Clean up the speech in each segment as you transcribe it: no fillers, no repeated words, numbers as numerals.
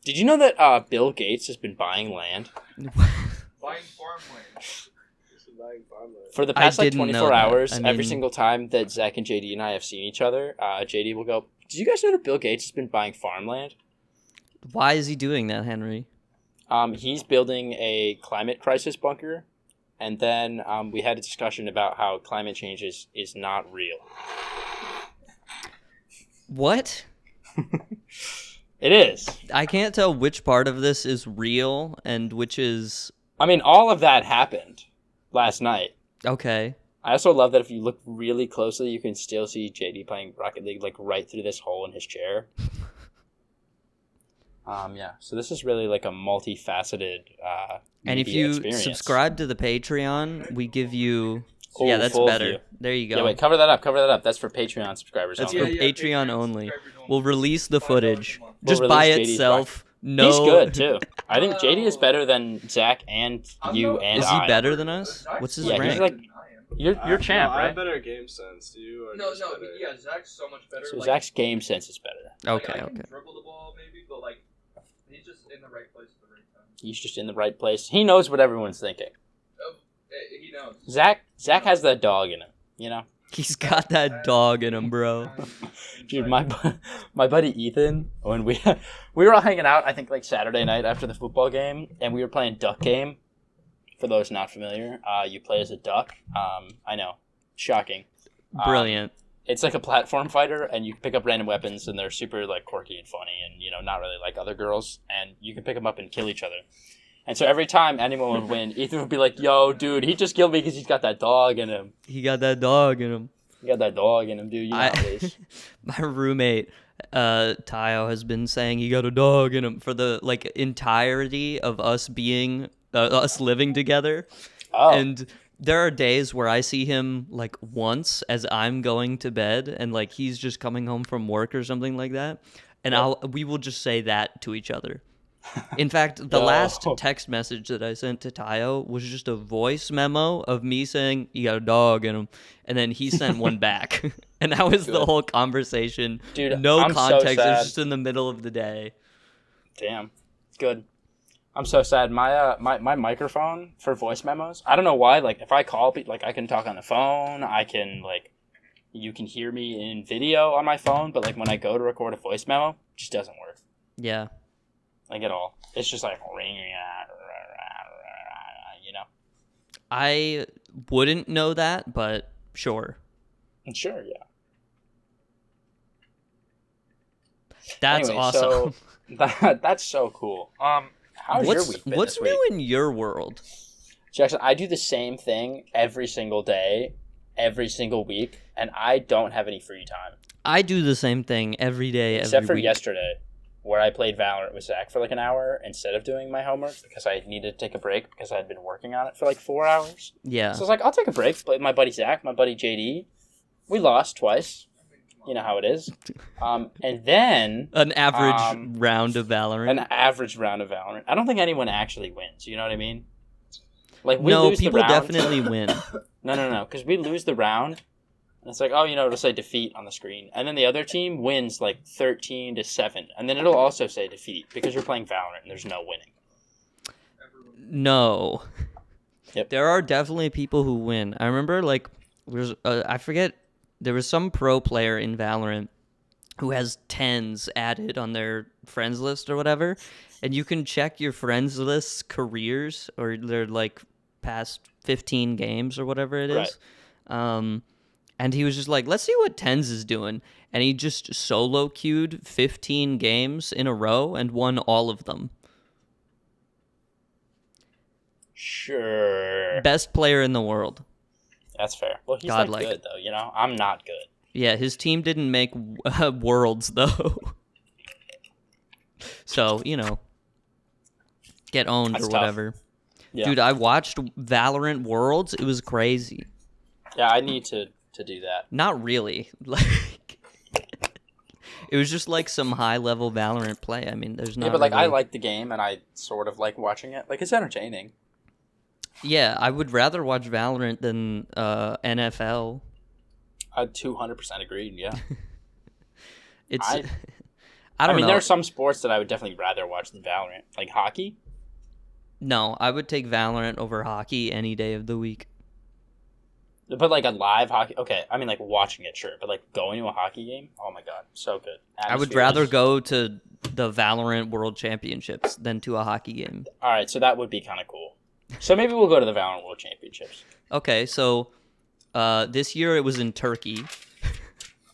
Did you know that Bill Gates has been buying land? Buying farmland. For the past I like didn't know 24 that. hours, I mean- every single time that Zach and JD and I have seen each other, JD will go, "Did you guys know that Bill Gates has been buying farmland?" Why is he doing that, Henry? He's building a climate crisis bunker, and then we had a discussion about how climate change is not real. What? It is. I can't tell which part of this is real and which is... I mean, all of that happened last night. Okay. I also love that if you look really closely, you can still see JD playing Rocket League like right through this hole in his chair. Yeah. So this is really like a multifaceted And if media you experience. subscribe to the Patreon, we give you... Oh, yeah, that's full better. view. There you go. Yeah, wait, cover that up. That's for Patreon subscribers That's only. for Patreon only. We'll release the footage. We'll Just by release JD's itself. No. He's good too. I think JD is better than Zach and you and Is I. he better than us? What's his Yeah, rank? he's like you're champ, I right? have better game sense. You are just better. Yeah, Zach's so much better. So like, Zach's game sense is better. Okay, I can okay. dribble the ball maybe, but like he's just in the right place at the right time. He's just in the right place. He knows what everyone's thinking. Oh, he knows. Zach has that dog in him, you know. He's got that dog in him, bro. Dude, my buddy Ethan, when we were all hanging out, I think like Saturday night after the football game, and we were playing duck game. For those not familiar, you play as a duck. I know, shocking. Brilliant. It's like a platform fighter, and you pick up random weapons, and they're super like quirky and funny, and not really like other girls, and you can pick them up and kill each other. And so every time anyone would win, Ethan would be like, "Yo, dude, he just killed me because he's got that dog in him. He got that dog in him. He got that dog in him, dude. You know how it is." My roommate, Tayo, has been saying he got a dog in him for the like entirety of us being us living together. Oh, And there are days where I see him like once as I'm going to bed, and like he's just coming home from work or something like that, and we will just say that to each other. In fact, the last text message that I sent to Tayo was just a voice memo of me saying, "You got a dog in him," and then he sent one back, and that was the Good. whole conversation. Dude, no I'm so context. It sad. was just in the middle of the day. damn, good. I'm so sad. My my microphone for voice memos. I don't know why. Like if I call people, like I can talk on the phone. I can like, you can hear me in video on my phone, but like when I go to record a voice memo, it just doesn't work. Yeah. Like at all. It's just like ring, I wouldn't know that, but sure. Sure, yeah. That's Anyway, awesome. So that's so cool. How's your week been What's this week? new in your world? Jackson, I do the same thing every single day, every single week, and I don't have any free time. I do the same thing every day, Except every for week. yesterday, where I played Valorant with Zach for like an hour instead of doing my homework because I needed to take a break because I had been working on it for like 4 hours. Yeah. So I was like, I'll take a break. Play with my buddy Zach, my buddy JD. We lost twice. You know how it is. And then An average round of Valorant. an average round of Valorant. I don't think anyone actually wins. You know what I mean? Like we No, lose people the round. definitely win. No. Because we lose the round. And it's like, oh, it'll say defeat on the screen. And then the other team wins like 13-7. And then it'll also say defeat because you're playing Valorant and there's no winning. No. Yep. There are definitely people who win. I remember, like, I forget, there was some pro player in Valorant who has 10s added on their friends list or whatever. And you can check your friends list's careers or their, like, past 15 games or whatever it is. Right. And he was just like, let's see what Tens is doing. And he just solo queued 15 games in a row and won all of them. Sure. Best player in the world. That's fair. Well, he's Godlike. like good, though. I'm not good. Yeah, his team didn't make Worlds, though. So, get owned That's or tough. whatever. Yeah. Dude, I watched Valorant Worlds. It was crazy. Yeah, I need to do that. Not really. Like, it was just like some high-level Valorant play. I mean, there's not Yeah, but like I really- like the game and I sort of like watching it. Like it's entertaining. Yeah, I would rather watch Valorant than NFL. I 200% agreed. Yeah. It's I- I don't know. there are some sports that I would definitely rather watch than Valorant, like hockey. No, I would take Valorant over hockey any day of the week. But like a live hockey, okay. I mean, like watching it, sure. But like going to a hockey game, oh my god, so good. I would rather go to the Valorant World Championships than to a hockey game. All right, so that would be kind of cool. So maybe we'll go to the Valorant World Championships. Okay, so this year it was in Turkey.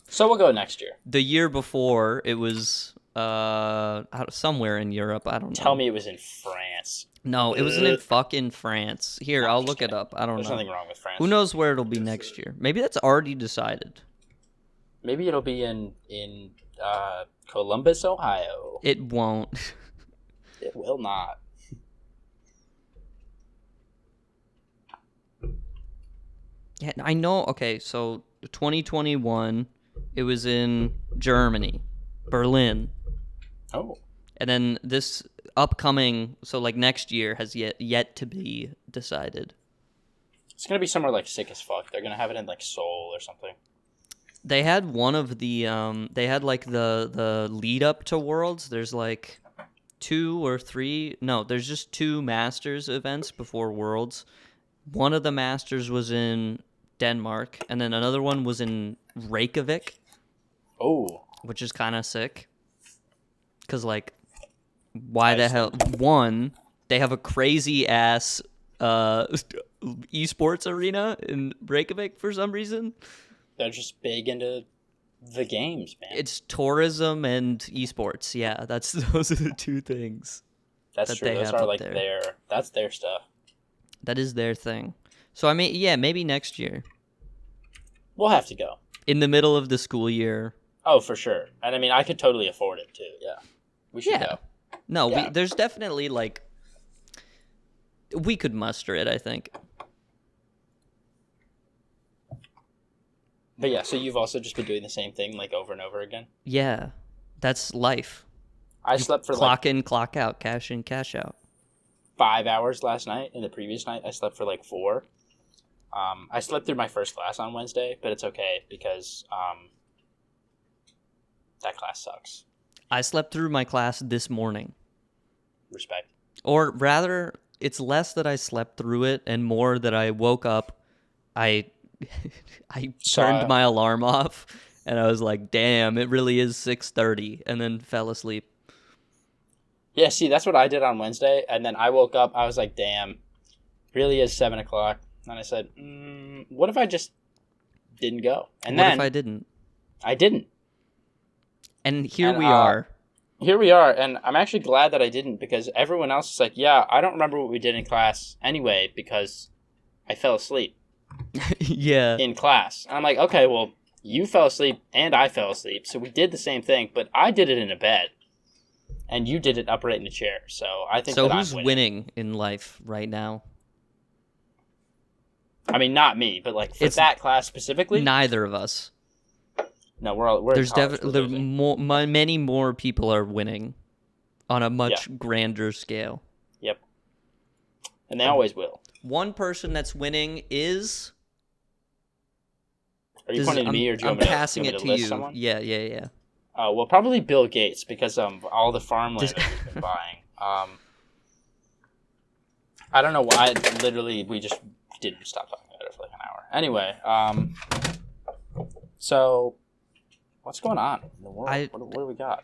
So we'll go next year. The year before it was somewhere in Europe. I don't know. Tell me it was in France. No, it wasn't in fucking France. Here, I'll look it up. I don't know. There's nothing wrong with France. Who knows where it'll be next year? Maybe that's already decided. Maybe it'll be in Columbus, Ohio. It won't. It will not. Yeah, I know. Okay, so 2021, it was in Germany, Berlin. Oh. And then this upcoming, so like next year has yet to be decided. It's gonna be somewhere like sick as fuck. They're gonna have it in like Seoul or something. They had one of the they had like the lead up to Worlds. There's like 2 or 3. No, there's just 2 Masters events before Worlds. One of the Masters was in Denmark, and then another one was in Reykjavik. Oh. Which is kind of sick. Cuz like why the hell? One, they have a crazy ass esports arena in Reykjavik for some reason. They're just big into the games, man. It's tourism and esports. Yeah, those are the 2 things. That's true. Those are like that's their stuff. That is their thing. So I mean, yeah, maybe next year. We'll have to go. In the middle of the school year. Oh, for sure. And I mean, I could totally afford it too. Yeah. We should go. No, yeah. There's definitely like we could muster it, I think. But yeah, so you've also just been doing the same thing like over and over again? Yeah. That's life. I slept for clock in, clock out, cash in, cash out. 5 hours last night. And the previous night, I slept for like 4. I slept through my first class on Wednesday, but it's okay because that class sucks. I slept through my class this morning. Respect. Or rather, it's less that I slept through it and more that I woke up, I turned my alarm off, and I was like, damn, it really is 6:30, and then fell asleep. Yeah, see, that's what I did on Wednesday, and then I woke up, I was like, damn, really is 7 o'clock. And I said, what if I just didn't go? And what then if I didn't? I didn't. And here we are. Here we are, and I'm actually glad that I didn't, because everyone else is like, yeah, I don't remember what we did in class anyway, because I fell asleep. Yeah. In class. And I'm like, okay, well, you fell asleep and I fell asleep, so we did the same thing, but I did it in a bed, and you did it upright in a chair. So I think. So who's winning in life right now? I mean, not me, but like for that class specifically. Neither of us. No, we're. There's definitely many more people are winning, on a much grander scale. Yep. And they always will. One person that's winning is. Are you pointing to me, or do you want me to, passing it to you? Someone? Yeah. Oh well, probably Bill Gates, because all the farmland that we've been buying. I don't know why. Literally, we just didn't stop talking about it for like an hour. Anyway, so what's going on in the world? What do we got?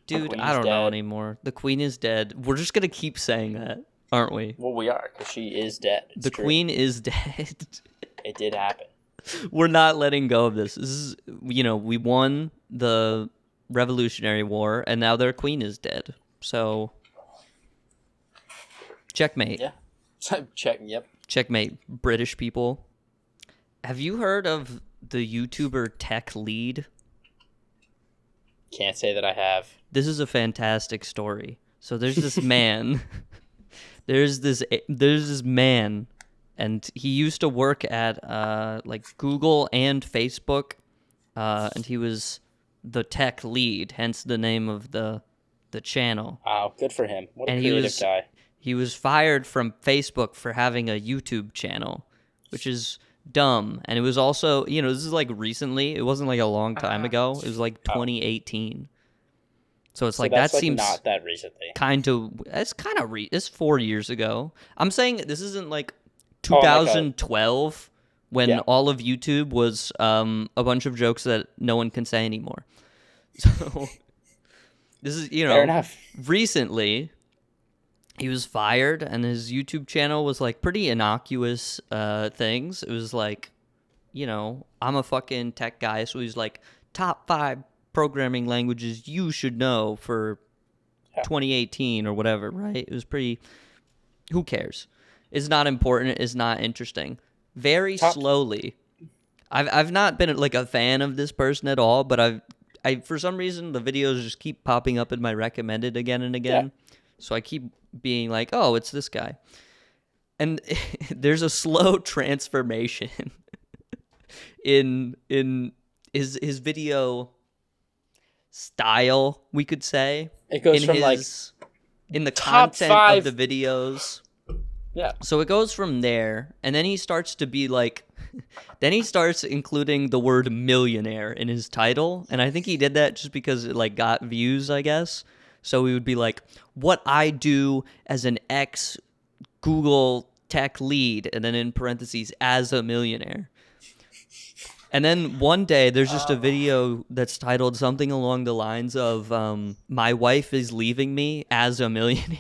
Dude, I don't know anymore. The Queen is dead. We're just gonna keep saying that, aren't we? Well, we are, because she is dead. The Queen is dead. It did happen. We're not letting go of this. This is, we won the Revolutionary War, and now their queen is dead. So, checkmate. Yeah. Yep. Checkmate, British people. Have you heard of the YouTuber Tech Lead? Can't say that I have. This is a fantastic story. So there's this man. there's this man, and he used to work at like Google and Facebook, and he was the tech lead, hence the name of the channel. Wow, good for him. What a creative guy. He was fired from Facebook for having a YouTube channel, which is dumb. And it was also, this is like recently. It wasn't like a long time ago. It was like 2018. So it's So like that's that seems not that recently. it's 4 years ago. I'm saying this isn't like Oh, like 2012 when Yeah. all of YouTube was a bunch of jokes that no one can say anymore. So this is, Fair enough. recently he was fired and his YouTube channel was like pretty innocuous things. It was like, I'm a fucking tech guy, so he's like top 5 programming languages you should know for 2018 or whatever, right? It was pretty, who cares? It's not important, it's not interesting. Very slowly. I've not been like a fan of this person at all, but I for some reason the videos just keep popping up in my recommended again and again. Yeah. So I keep being like, "Oh, it's this guy." And there's a slow transformation in his video style, we could say. It goes from in the top content 5 of the videos. Yeah. So it goes from there, and then he starts to be like, then he starts including the word millionaire in his title, and I think he did that just because it like got views, I guess. So he would be like, what I do as an ex-Google tech lead, and then in parentheses, as a millionaire. And then one day, there's just a video that's titled something along the lines of, my wife is leaving me as a millionaire.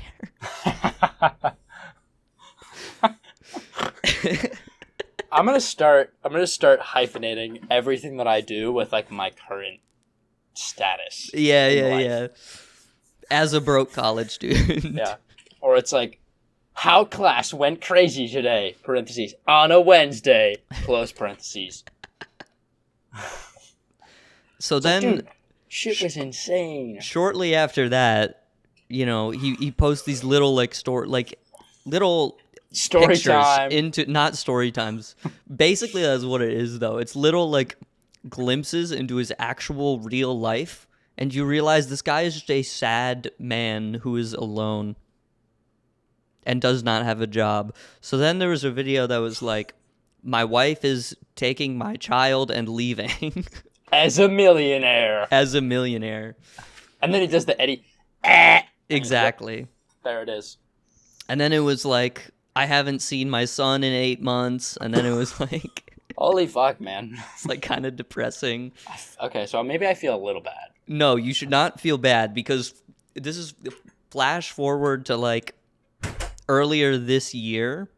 I'm gonna start hyphenating everything that I do with like my current status. Yeah. As a broke college student. Yeah. Or it's like, how class went crazy today, parentheses, on a Wednesday, close parentheses. So then, dude, shit was insane. Shortly after that, he posts these little little story time into, not story times. Basically, that's what it is, though. It's little like glimpses into his actual real life, and you realize this guy is just a sad man who is alone and does not have a job. So then there was a video that was like, my wife is taking my child and leaving. As a millionaire. And then he does the Eddie. Exactly. There it is. And then it was like, I haven't seen my son in 8 months. And then it was like... Holy fuck, man. It's like kind of depressing. Okay, so maybe I feel a little bad. No, you should not feel bad, because this is flash forward to like earlier this year.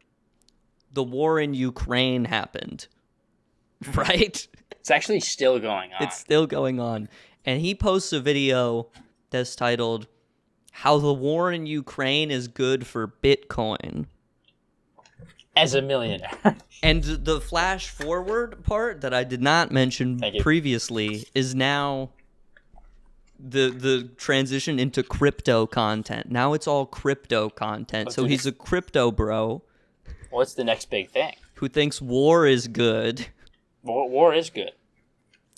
The war in Ukraine happened. Right? It's actually still going on. It's still going on. And he posts a video that's titled, How the War in Ukraine is Good for Bitcoin. As a millionaire. And the flash forward part that I did not mention previously is now the transition into crypto content. Now it's all crypto content. So he's a crypto bro. What's the next big thing? Who thinks war is good. War is good.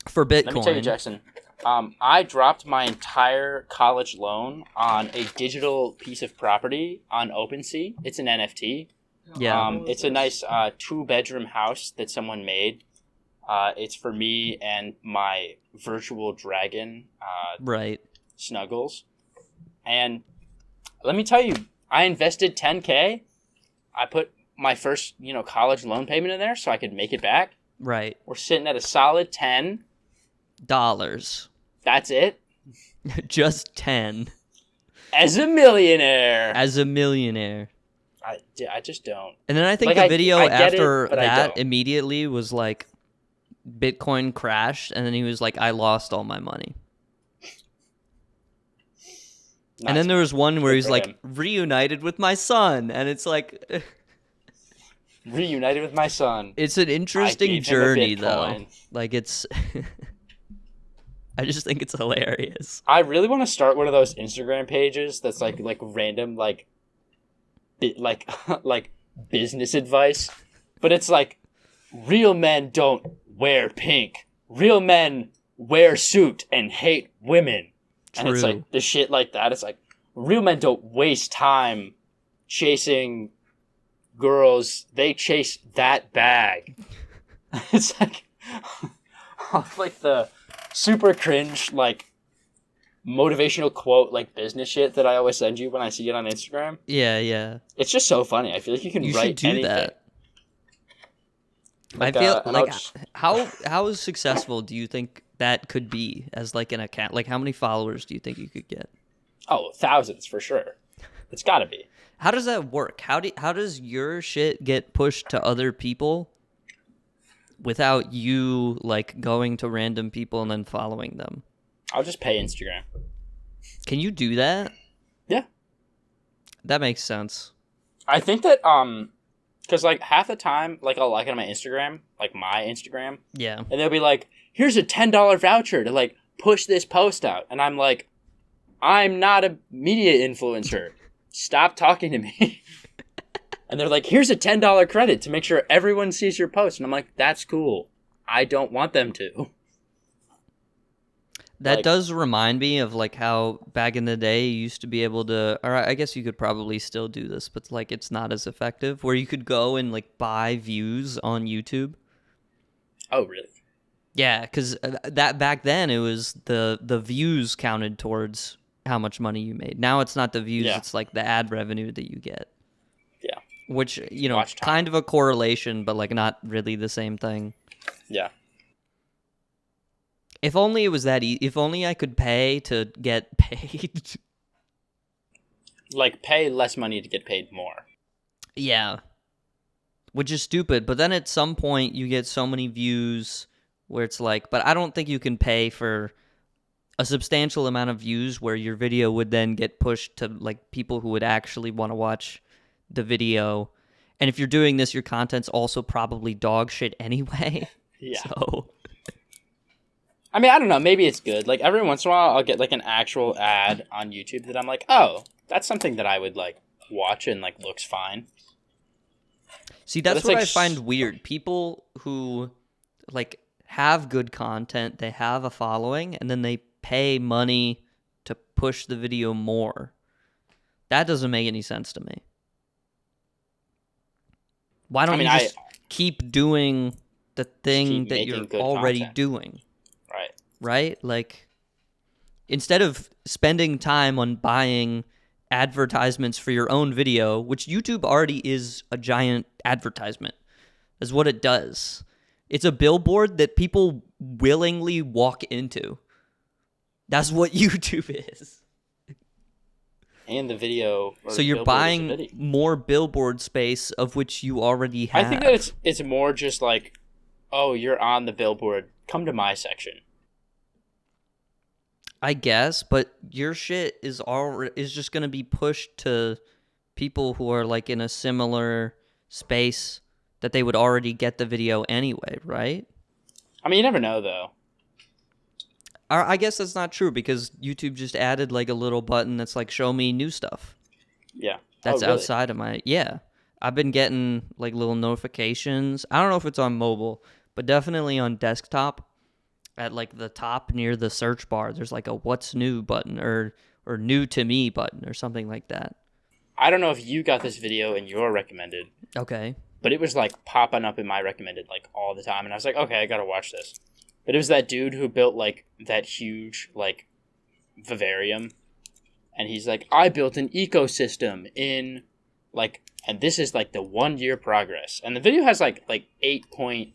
For Bitcoin. Let me tell you, Jackson. I dropped my entire college loan on a digital piece of property on OpenSea. It's an NFT. Yeah. It's a nice 2-bedroom house that someone made. It's for me and my virtual dragon, right, Snuggles. And let me tell you, I invested $10K. I put my first, college loan payment in there so I could make it back. Right. We're sitting at a solid $10. That's it. Just 10. As a millionaire. I just don't. And then I think the video after that immediately was like, Bitcoin crashed, and then he was like, I lost all my money. And then there was one where he's like, reunited with my son, and it's like... Reunited with my son. It's an interesting journey, though. Like, it's... I just think it's hilarious. I really want to start one of those Instagram pages that's like random, like business advice. But it's like, real men don't wear pink. Real men wear suit and hate women. True. And it's like the shit like that. It's like, real men don't waste time chasing girls. They chase that bag. It's like the super cringe, like motivational quote, like business shit that I always send you when I see it on Instagram. Yeah. It's just so funny. I feel like you can You write should do anything. that. Like, I feel and like I'll just- how successful do you think that could be as like an account? Like how many followers do you think you could get? Oh, thousands for sure. It's got to be. How does that work? How does your shit get pushed to other people without you like going to random people and then following them? I'll just pay Instagram. Can you do that? Yeah. That makes sense. I think that because like half the time, like I'll like it on my Instagram, like my Instagram, Yeah. and they'll be like, "Here's a $10 voucher to like push this post out," and I'm like, "I'm not a media influencer. Stop talking to me." And they're like, "Here's a $10 credit to make sure everyone sees your post," and I'm like, "That's cool. I don't want them to." That Like- does remind me of like how back in the day you used to be able to, or I guess you could probably still do this, but like it's not as effective, where you could go and like buy views on YouTube. Oh, really? Yeah, because that back then it was the views counted towards how much money you made. Now it's not the views; Yeah. it's like the ad revenue that you get. Yeah. Which you know, Watch time. kind of a correlation, but like not really the same thing. Yeah. If only it was that if only I could pay to get paid. Like pay less money to get paid more. Yeah. Which is stupid, but then at some point you get so many views where it's like, but I don't think you can pay for a substantial amount of views where your video would then get pushed to like people who would actually want to watch the video. And if you're doing this, your content's also probably dog shit anyway. Yeah. So I mean, I don't know. Maybe it's good. Like every once in a while, I'll get like an actual ad on YouTube that I'm like, oh, that's something that I would like watch and like looks fine. see, that's it's what like I find weird. People who like have good content, they have a following, and then they pay money to push the video more. That doesn't make any sense to me. Why don't I mean, you just keep doing the thing keep that making you're good already content. doing, Right. right? Like, instead of spending time on buying advertisements for your own video, which YouTube already is a giant advertisement, is what it does. It's a billboard that people willingly walk into. That's what YouTube is. And the video. Or So you're billboard is a buying video. more billboard space of which you already have. I think that it's more just like, oh, you're on the billboard. Come to my section. I guess, but your shit is just gonna be pushed to people who are like in a similar space that they would already get the video anyway, right? I mean, you never know though. Or I guess that's not true because YouTube just added like a little button that's like show me new stuff. Yeah. That's Oh, really? outside of my I've been getting like little notifications. I don't know if it's on mobile, but definitely on desktop. At like the top near the search bar, there's like a what's new button or new to me button or something like that. I don't know if you got this video in your recommended, Okay. but it was like popping up in my recommended like all the time, and I was like, okay, I gotta watch this. But it was that dude who built like that huge like vivarium, and he's like, I built an ecosystem in like, and this is like the 1 year progress, and the video has like 8 point.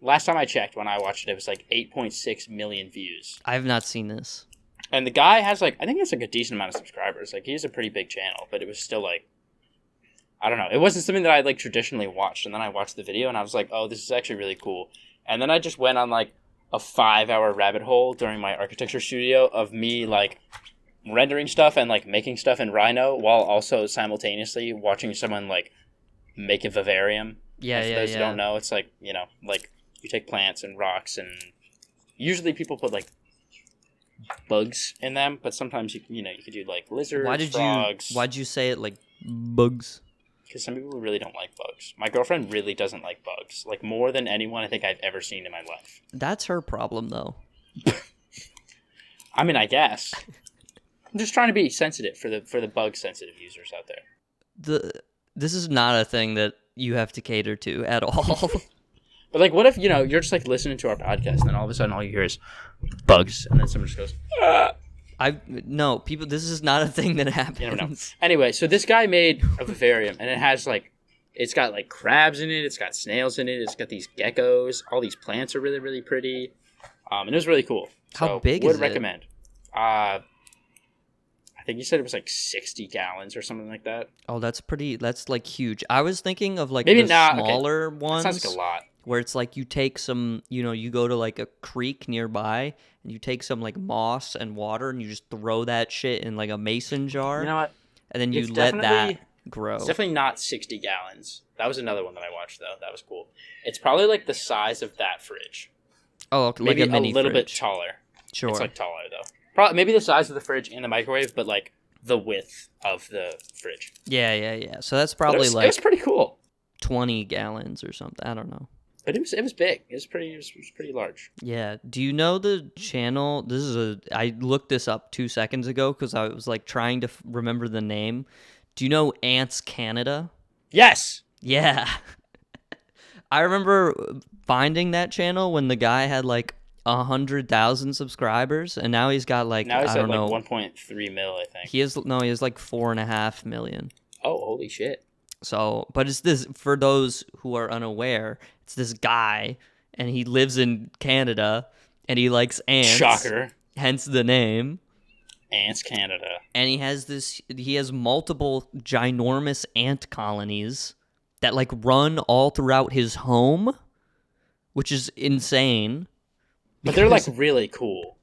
Last time I checked, when I watched it, it was like 8.6 million views. I have not seen this. And the guy has like, I think it's like a decent amount of subscribers. Like, he has a pretty big channel, but it was still like, I don't know. It wasn't something that I like traditionally watched. And then I watched the video and I was like, oh, this is actually really cool. And then I just went on like a 5-hour rabbit hole during my architecture studio of me like rendering stuff and like making stuff in Rhino while also simultaneously watching someone like make a vivarium. Yeah, And for yeah, those who yeah. don't know, it's like, you know, like you take plants and rocks and usually people put like bugs in them, but sometimes you know you could do like lizards, frogs. Why'd you say it like bugs? Because some people really don't like bugs. My girlfriend really doesn't like bugs, like more than anyone I think I've ever seen in my life. That's her problem though. I mean, I guess I'm just trying to be sensitive for the bug sensitive users out there. This is not a thing that you have to cater to at all. But like, what if you're just like listening to our podcast and then all of a sudden all you hear is bugs, and then someone just goes, ah! No, people. This is not a thing that happens. You never know. Anyway, so this guy made a vivarium, and it has like, it's got like crabs in it. It's got snails in it. It's got these geckos. All these plants are really, really pretty. And it was really cool. How big is it? Would recommend. I think you said it was like 60 gallons or something like that. Oh, that's pretty. That's like huge. I was thinking of like Maybe the not. smaller Okay. ones. That sounds like a lot. Where it's like you take some, you go to like a creek nearby and you take some like moss and water and you just throw that shit in like a mason jar. You know what? And then you It's let that definitely- grow. It's definitely not 60 gallons. That was another one that I watched, though. That was cool. It's probably like the size of that fridge. Oh, okay, Maybe like a mini little bit fridge. taller. Sure. It's like taller, though. Probably maybe the size of the fridge and the microwave, but like the width of the fridge. Yeah. So that's But probably it was pretty cool. 20 gallons or something. I don't know. But it was big. It was pretty large. Yeah. Do you know the channel? I looked this up 2 seconds ago because I was like trying to remember the name. Do you know Ants Canada? Yes. Yeah. I remember finding that channel when the guy had like 100,000 subscribers, and now he's got like, Now he's I at don't know. 1.3 mil, I think. He has like 4.5 million. Oh, holy shit. So, but it's this, for those who are unaware, it's this guy, and he lives in Canada, and he likes ants. Shocker. Hence the name. Ants Canada. And he has multiple ginormous ant colonies that like run all throughout his home, which is insane. But they're like really cool.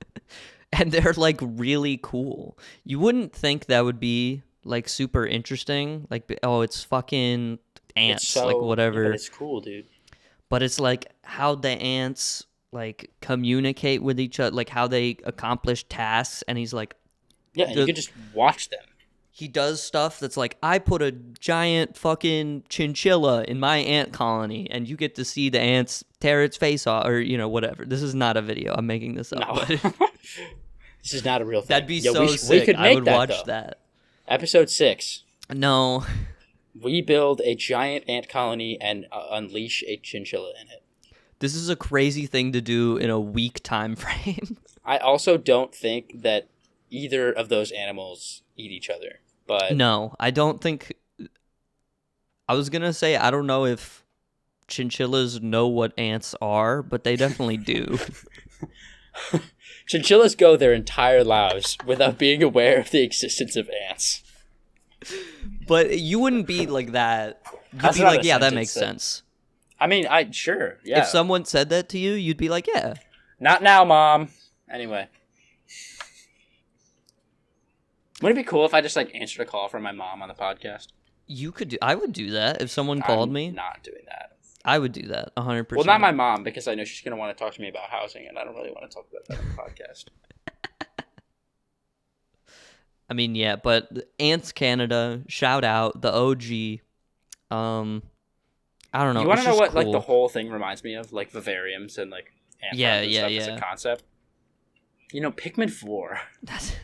And they're like really cool. You wouldn't think that would be like super interesting. Like, oh, it's fucking ants, like whatever. But it's cool, dude. But it's like how the ants like communicate with each other, like how they accomplish tasks. And he's like, Yeah, and you can just watch them. he does stuff that's like, I put a giant fucking chinchilla in my ant colony, and you get to see the ants tear its face off, or, whatever. This is not a video. I'm making this up. No. But This is not a real thing. that'd be Yo, so we sick. could I make would that, watch though. that. Episode 6. No. We build a giant ant colony and unleash a chinchilla in it. This is a crazy thing to do in a week time frame. I also don't think that either of those animals eat each other. But No, I don't think. I was going to say, I don't know if chinchillas know what ants are, but they definitely do. chinchillas go their entire lives without being aware of the existence of ants. But you wouldn't be like that. You'd That's be not like, a yeah, that sentence makes that- sense. I mean, sure, yeah. If someone said that to you, you'd be like, yeah. Not now, Mom. Anyway. Wouldn't it be cool if I just like answered a call from my mom on the podcast? I would do that if someone called I'm me. Not doing that. I would do that 100%. Well, not my mom, because I know she's going to want to talk to me about housing, and I don't really want to talk about that on the podcast. I mean, yeah, but Ants Canada, shout out, the OG. I don't know. You want to know what cool. like the whole thing reminds me of? Like vivariums and like ant farms and stuff as a concept. Pikmin 4. That's...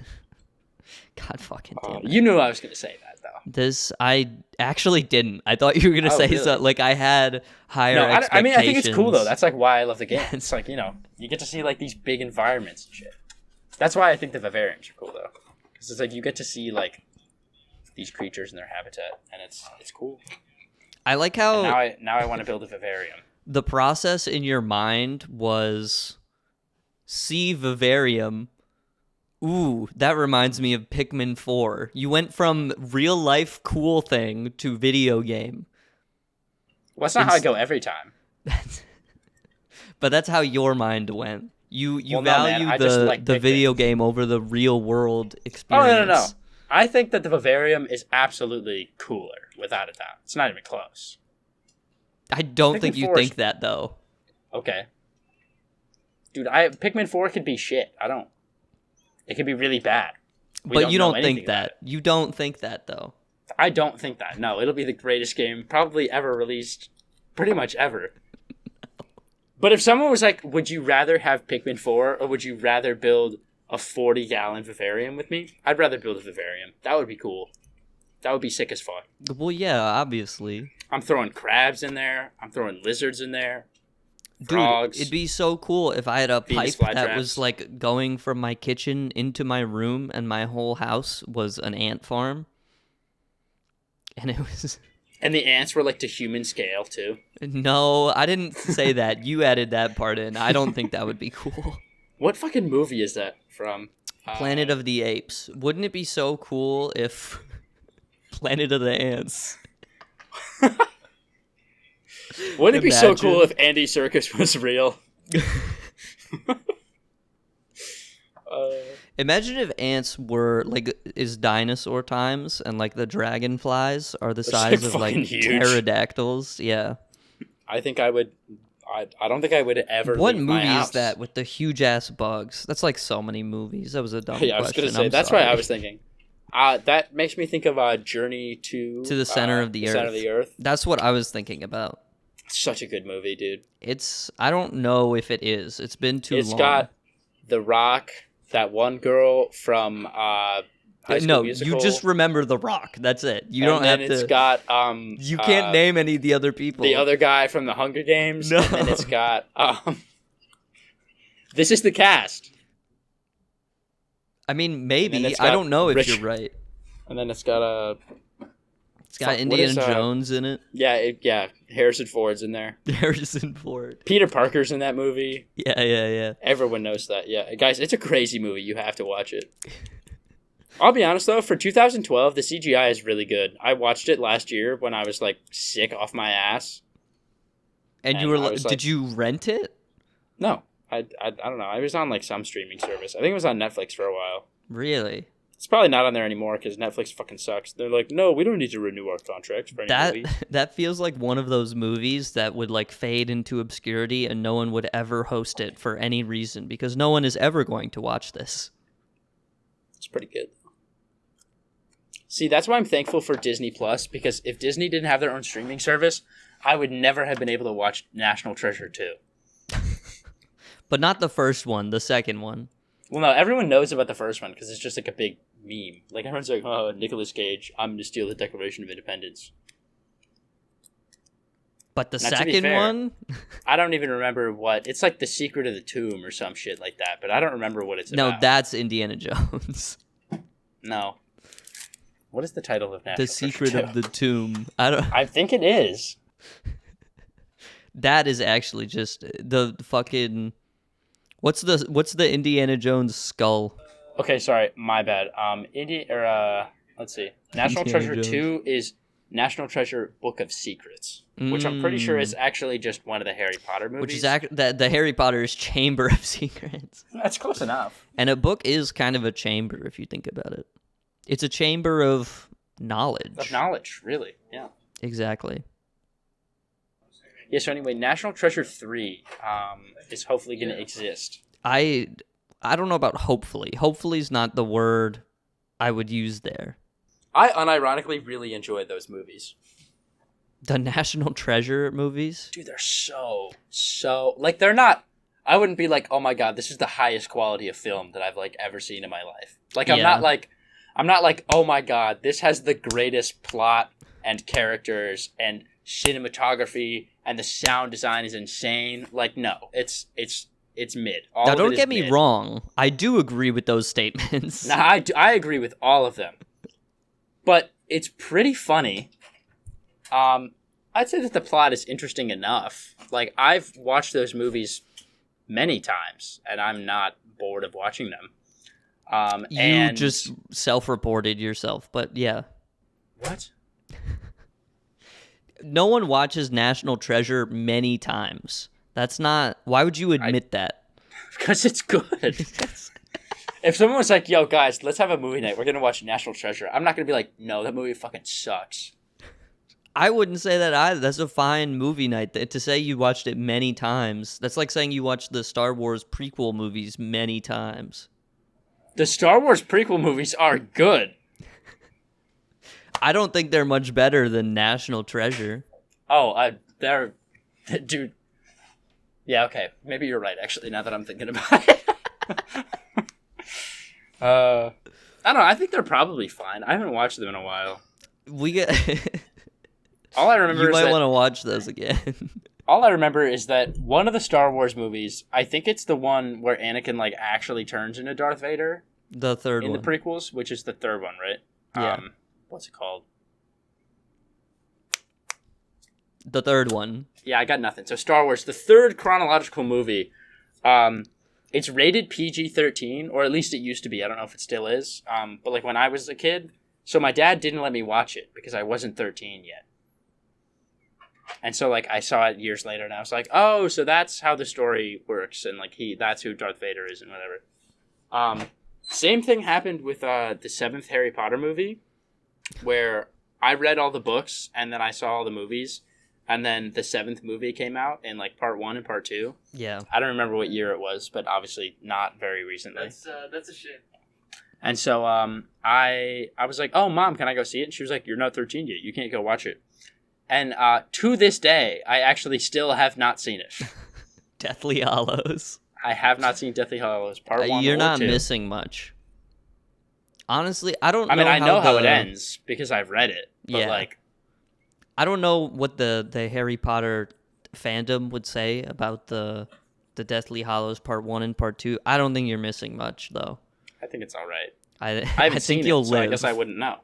God fucking damn it. You knew I was going to say that, though. I actually didn't. I thought you were going to say really? something. Like, I had higher expectations. I mean, I think it's cool, though. That's like why I love the game. It's like, you get to see like these big environments and shit. That's why I think the vivariums are cool, though. Because it's like you get to see like these creatures in their habitat, and it's cool. I like how... Now I want to build a vivarium. The process in your mind was see vivarium. Ooh, that reminds me of Pikmin 4. You went from real life cool thing to video game. Well, that's not how I go every time. But that's how your mind went. You Well, no, man, value I just like the Pikmin. video game over the real world Oh, experience. no. I think that the vivarium is absolutely cooler, without a doubt. It's not even close. I don't Pikmin think you 4 is- think that, though. Okay. Dude, Pikmin 4 could be shit. It could be really bad. But you know don't anything think about that. You don't think that, though. it. I don't think that. No, it'll be the greatest game probably ever released. Pretty much ever. But if someone was like, would you rather have Pikmin 4 or would you rather build a 40-gallon vivarium with me? I'd rather build a vivarium. That would be cool. That would be sick as fuck. Well, yeah, obviously. I'm throwing crabs in there. I'm throwing lizards in there. Dude, frogs. it'd be so cool if I had a Venus pipe that flytraps. was like going from my kitchen into my room and my whole house was an ant farm. And it was... And the ants were like to human scale too. No, I didn't say that. You added that part in. I don't think that would be cool. What fucking movie is that from? Planet of the Apes. Wouldn't it be so cool if Planet of the Ants? Wouldn't it be so Imagine. cool if Andy Serkis was real? Imagine if ants were like is dinosaur times and like the dragonflies are the They're size like of like fucking huge. pterodactyls. Yeah. I think I would. I don't think I would ever. What leave my movie house. is that with the huge ass bugs? That's like so many movies. That was a dumb Yeah, I was question. gonna say I'm that's sorry. what I was thinking. That makes me think of Journey to To the center of the earth. Center of the Earth. That's what I was thinking about. Such a good movie, dude. I don't know if it is. It's been too long. It's got The Rock, that one girl from High School No, Musical. you just remember The Rock. That's it. You and don't then have it's to. got You can't name any of the other people. the other guy from the Hunger Games. No. And then it's got this is the cast. I mean, And then maybe. it's I got don't know if Rich- you're right. And then it's got It's got Fuck, what Indiana is, Jones in it. yeah, Harrison Ford's in there. Harrison Ford. Peter Parker's in that movie. Yeah. Everyone knows that. Yeah, guys, it's a crazy movie. You have to watch it. I'll be honest though, for 2012, the CGI is really good. I watched it last year when I was like sick off my ass. And you And were I like, was did you rent it? No, I don't know. I was on like some streaming service. I think it was on Netflix for a while. Really? It's probably not on there anymore because Netflix fucking sucks. They're like, no, we don't need to renew our contracts for any movie. That feels like one of those movies that would like fade into obscurity and no one would ever host it for any reason because no one is ever going to watch this. It's pretty good. See, that's why I'm thankful for Disney Plus, because if Disney didn't have their own streaming service, I would never have been able to watch National Treasure 2. But not the first one, the second one. Well, no, everyone knows about the first one because it's just like a big meme. Like, everyone's like, oh, Nicolas Cage, I'm going to steal the Declaration of Independence. But the Now, to be second fair, one? I don't even remember what... It's like The Secret of the Tomb or some shit like that, but I don't remember what it's No, about. that's Indiana Jones. No. What is the title of National The Secret Treasure of the Tomb. I think it is. That is actually just the fucking... What's the Indiana Jones skull? Okay, sorry, my bad. Let's see. National Indiana Treasure Jones. 2 is National Treasure Book of Secrets, which I'm pretty sure is actually just one of the Harry Potter movies. Which is the Harry Potter's Chamber of Secrets. That's close enough. And a book is kind of a chamber if you think about it. It's a chamber of knowledge. Of knowledge, really. Yeah. Exactly. Yeah, so anyway, National Treasure 3 is hopefully going to exist. I don't know about hopefully. Hopefully is not the word I would use there. I unironically really enjoy those movies. The National Treasure movies? Dude, they're so, like, they're not, I wouldn't be like, oh my god, this is the highest quality of film that I've, like, ever seen in my life. Like, I'm not like, oh my god, this has the greatest plot and characters and cinematography and the sound design is insane. Like, no, it's mid. All Now, of don't it get is me mid. wrong. I do agree with those statements. Nah, I agree with all of them. But it's pretty funny. I'd say that the plot is interesting enough. Like, I've watched those movies many times, and I'm not bored of watching them. You just self-reported yourself, but yeah. What? No one watches National Treasure many times. That's not... Why would you admit that? Because it's good. If someone was like, yo, guys, let's have a movie night. We're going to watch National Treasure. I'm not going to be like, no, that movie fucking sucks. I wouldn't say that either. That's a fine movie night. To say you watched it many times, that's like saying you watched the Star Wars prequel movies many times. The Star Wars prequel movies are good. I don't think they're much better than National Treasure. Oh, they're... Dude. Yeah, okay. Maybe you're right, actually, now that I'm thinking about it. I don't know. I think they're probably fine. I haven't watched them in a while. We get... All I remember You is might that... want to watch those again. all I remember is that one of the Star Wars movies, I think it's the one where Anakin like actually turns into Darth Vader The third in one. the prequels, which is the third one, right? Yeah. What's it called? The third one. Yeah, I got nothing. So Star Wars, the third chronological movie, it's rated PG-13, or at least it used to be. I don't know if it still is. But like when I was a kid, so my dad didn't let me watch it because I wasn't 13 yet. And so like I saw it years later, and I was like, oh, so that's how the story works, and like that's who Darth Vader is, and whatever. Same thing happened with the seventh Harry Potter movie, where I read all the books and then I saw all the movies. And then the seventh movie came out in like part 1 and part 2. Yeah. I don't remember what year it was, but obviously not very recently. That's a shame. And so I was like, oh, Mom, can I go see it? And she was like, you're not 13 yet. You can't go watch it. And to this day, I actually still have not seen it. Deathly Hallows. I have not seen Deathly Hallows part 1 You're or not 2. missing much. Honestly, I don't know. I mean, I know how it the- ends because I've read it. But Yeah. like, I don't know what the Harry Potter fandom would say about the Deathly Hallows Part 1 and Part 2. I don't think you're missing much, though. I think it's all right. I I haven't I seen think you'll it, so live. I guess I wouldn't know.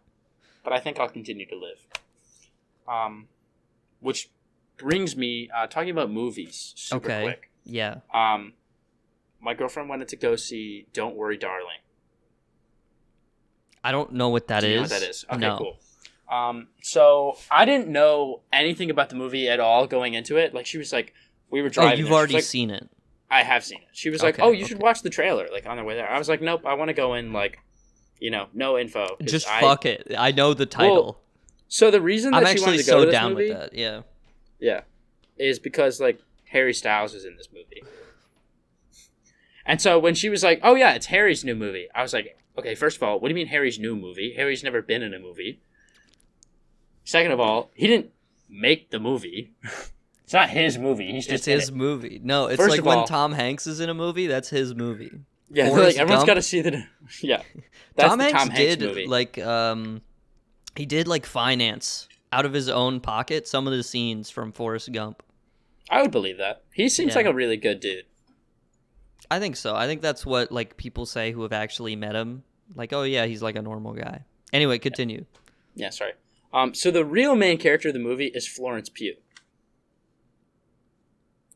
But I think I'll continue to live. Which brings me talking about movies super Okay. quick. Yeah. My girlfriend wanted to go see Don't Worry, Darling. I don't know what that Do is. you know what that is? Okay, No. cool. So I didn't know anything about the movie at all going into it. Like she was like, we were Oh, driving. you've there. She was already like, seen it. I have seen it. She was like, Okay, oh, you should okay. watch the trailer. Like on the way there, I was like, nope. I want to go in like, no info. 'cause Just fuck it. I know the title. So the reason that I'm she actually wanted to go so to this down movie, with that. Yeah. yeah, is because like Harry Styles is in this movie. And so when she was like, oh yeah, it's Harry's new movie, I was like, okay, first of all, what do you mean Harry's new movie? Harry's never been in a movie. Second of all, he didn't make the movie. It's not his movie. He's just It's his movie. No, it's First like of when all- Tom Hanks is in a movie, that's his movie. Yeah, Forrest like everyone's Gump. got to see the yeah. That's Tom the Hanks Tom Hanks did movie. like he did like finance out of his own pocket some of the scenes from Forrest Gump. I would believe that. He seems Yeah. like a really good dude. I think so. I think that's what like people say who have actually met him. Like, oh yeah, he's like a normal guy. Anyway, continue. Yeah, sorry. So the real main character of the movie is Florence Pugh.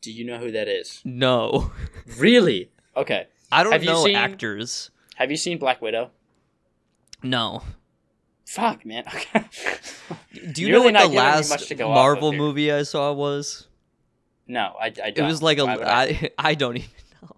Do you know who that is? No, Really? Okay. I don't Have you know seen- actors. Have you seen Black Widow? No. Fuck, man. Okay. Do you You're know really what the not giving me last much to go off Marvel of here. movie I saw was? No, I don't. It was like Why would I? I don't even know.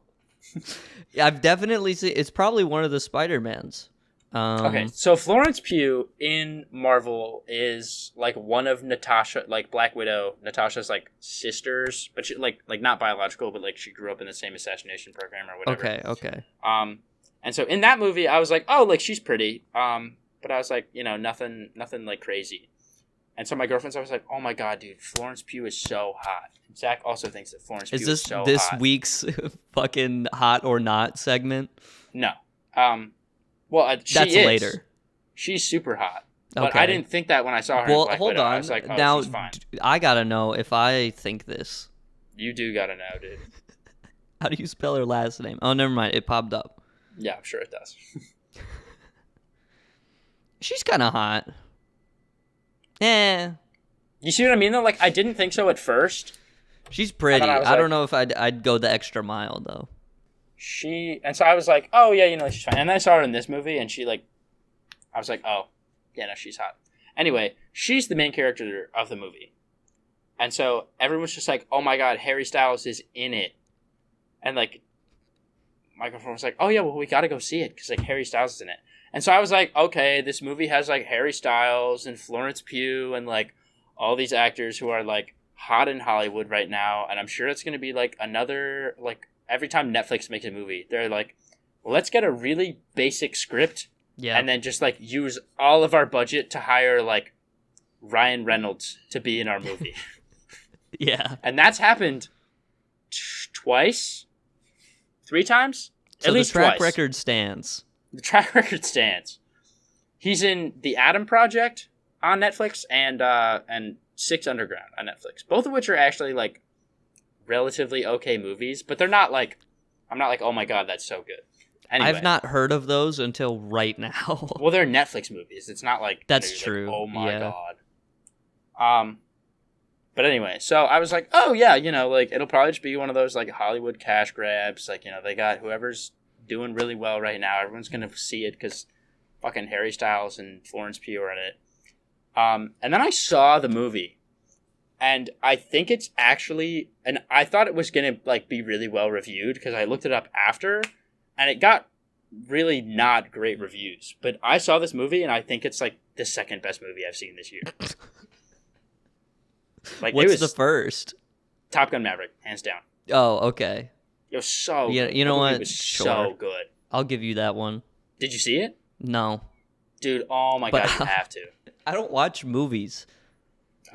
Yeah, I've definitely seen. It's probably one of the Spider-Mans. Okay, so Florence Pugh in Marvel is like one of Natasha, like Black Widow, Natasha's like sisters, but she like not biological, but like she grew up in the same assassination program or whatever. Okay. And so in that movie, I was like, oh, like she's pretty. But I was like, nothing like crazy. And so my girlfriend's always like, oh my god, dude, Florence Pugh is so hot. Zach also thinks that Florence Pugh Is is this so this hot. week's fucking hot or not segment? No. Well, she That's is. later. She's super hot. But Okay. I didn't think that when I saw her in Well, Black hold Widow. I on. was like, oh, Now, she's fine. I gotta know if I think this. You do gotta know, dude. How do you spell her last name? Oh, never mind. It popped up. Yeah, I'm sure it does. She's kind of hot. Eh. You see what I mean, though? Like, I didn't think so at first. She's pretty. I was I don't like- know if I'd go the extra mile though. And so I was like, oh, yeah, she's fine. And then I saw her in this movie, and I was like, oh, yeah, no, she's hot. Anyway, she's the main character of the movie. And so everyone's just like, oh my god, Harry Styles is in it. And, like, my girlfriend was like, oh, yeah, well, we gotta go see it, because, like, Harry Styles is in it. And so I was like, okay, this movie has, like, Harry Styles and Florence Pugh and, like, all these actors who are, like, hot in Hollywood right now. And I'm sure it's going to be, like, another, like, every time Netflix makes a movie, they're like, well, let's get a really basic script Yeah. and then just, like, use all of our budget to hire, like, Ryan Reynolds to be in our movie. Yeah. And that's happened twice? 3 times? So At least the track twice. record stands. The track record stands. He's in The Atom Project on Netflix and Six Underground on Netflix. Both of which are actually, like, relatively okay movies, but they're not like, I'm not like, oh my god, that's so good. Anyway. I've not heard of those until right now. Well, they're Netflix movies. It's not like that's true. Like, oh my god. But anyway, so I was like, oh yeah, like it'll probably just be one of those like Hollywood cash grabs. Like, they got whoever's doing really well right now. Everyone's gonna see it because fucking Harry Styles and Florence Pugh are in it. And then I saw the movie, and I think it's actually, and I thought it was gonna like be really well reviewed because I looked it up after, and it got really not great reviews. But I saw this movie, and I think it's like the second best movie I've seen this year. Like, what's the first? Top Gun Maverick, hands down. Oh, okay. It was so yeah, good. You know what? It was so good. I'll give you that one. Did you see it? No. Dude, oh my god, you have to. I don't watch movies.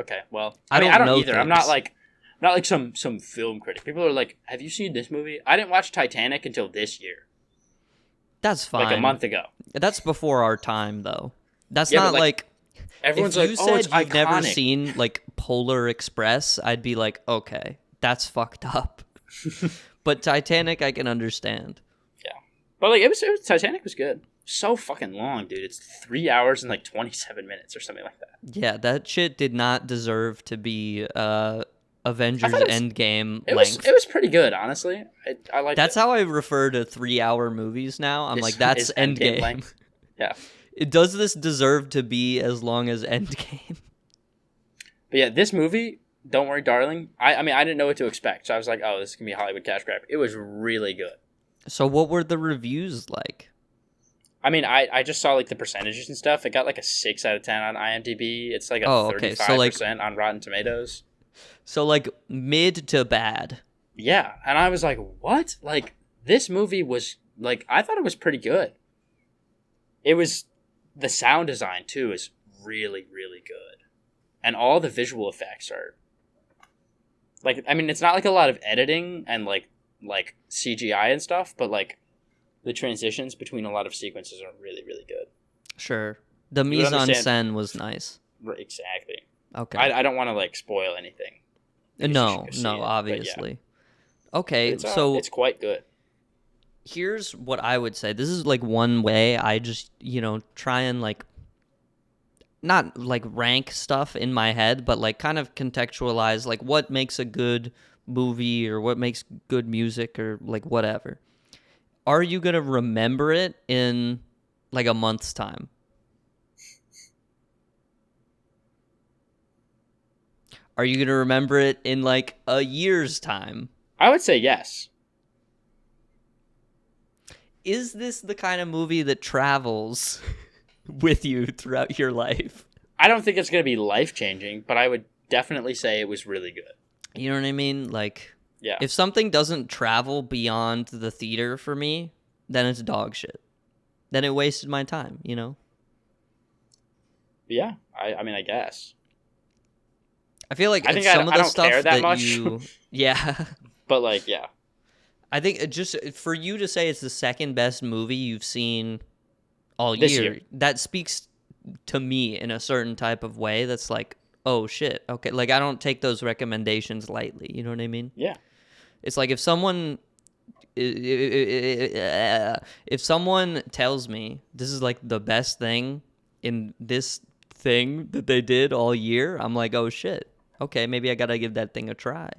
Okay, well, I don't know either. Things. I'm not like some film critic. People are like, "Have you seen this movie?" I didn't watch Titanic until this year. That's fine. Like a month ago. That's before our time, though. That's not like everyone's if like, you said it's you've never iconic. seen like Polar Express, I'd be like, okay, that's fucked up. But Titanic, I can understand. Yeah, but like it was Titanic was good. So fucking long, dude. It's 3 hours and like 27 minutes or something like that. Yeah, that shit did not deserve to be Avengers Endgame length. It was pretty good, honestly. I like. That's how I refer to 3-hour movies now. I'm like, that's Endgame. Length. Yeah. Does this deserve to be as long as Endgame? But yeah, this movie, Don't Worry, Darling. I mean, I didn't know what to expect, so I was like, oh, this is gonna be a Hollywood cash grab. It was really good. So what were the reviews like? I mean, I just saw like the percentages and stuff. It got like a 6 out of 10 on IMDb. It's like a 35% on Rotten Tomatoes. So like mid to bad. Yeah, and I was like, what? Like, this movie was like, I thought it was pretty good. It was, the sound design too is really, really good. And all the visual effects are, like, I mean, it's not like a lot of editing and like CGI and stuff, but like, the transitions between a lot of sequences are really, really good. Sure. The mise en scène was nice. Exactly. Okay. I don't want to like spoil anything. No, obviously. Yeah. Okay, so it's quite good. Here's what I would say. This is like one way I just, try and like not like rank stuff in my head, but like kind of contextualize like what makes a good movie or what makes good music or like whatever. Are you going to remember it in like a month's time? Are you going to remember it in like a year's time? I would say yes. Is this the kind of movie that travels with you throughout your life? I don't think it's going to be life-changing, but I would definitely say it was really good. You know what I mean? Like, yeah. If something doesn't travel beyond the theater for me, then it's dog shit. Then it wasted my time, Yeah, I mean, I guess. I feel like some of the stuff that much. Yeah. But like, yeah. I think it just for you to say it's the second best movie you've seen all year, that speaks to me in a certain type of way that's like, oh shit, okay. Like, I don't take those recommendations lightly, you know what I mean? Yeah. It's like if someone tells me this is like the best thing in this thing that they did all year, I'm like, oh shit, okay, maybe I gotta give that thing a try.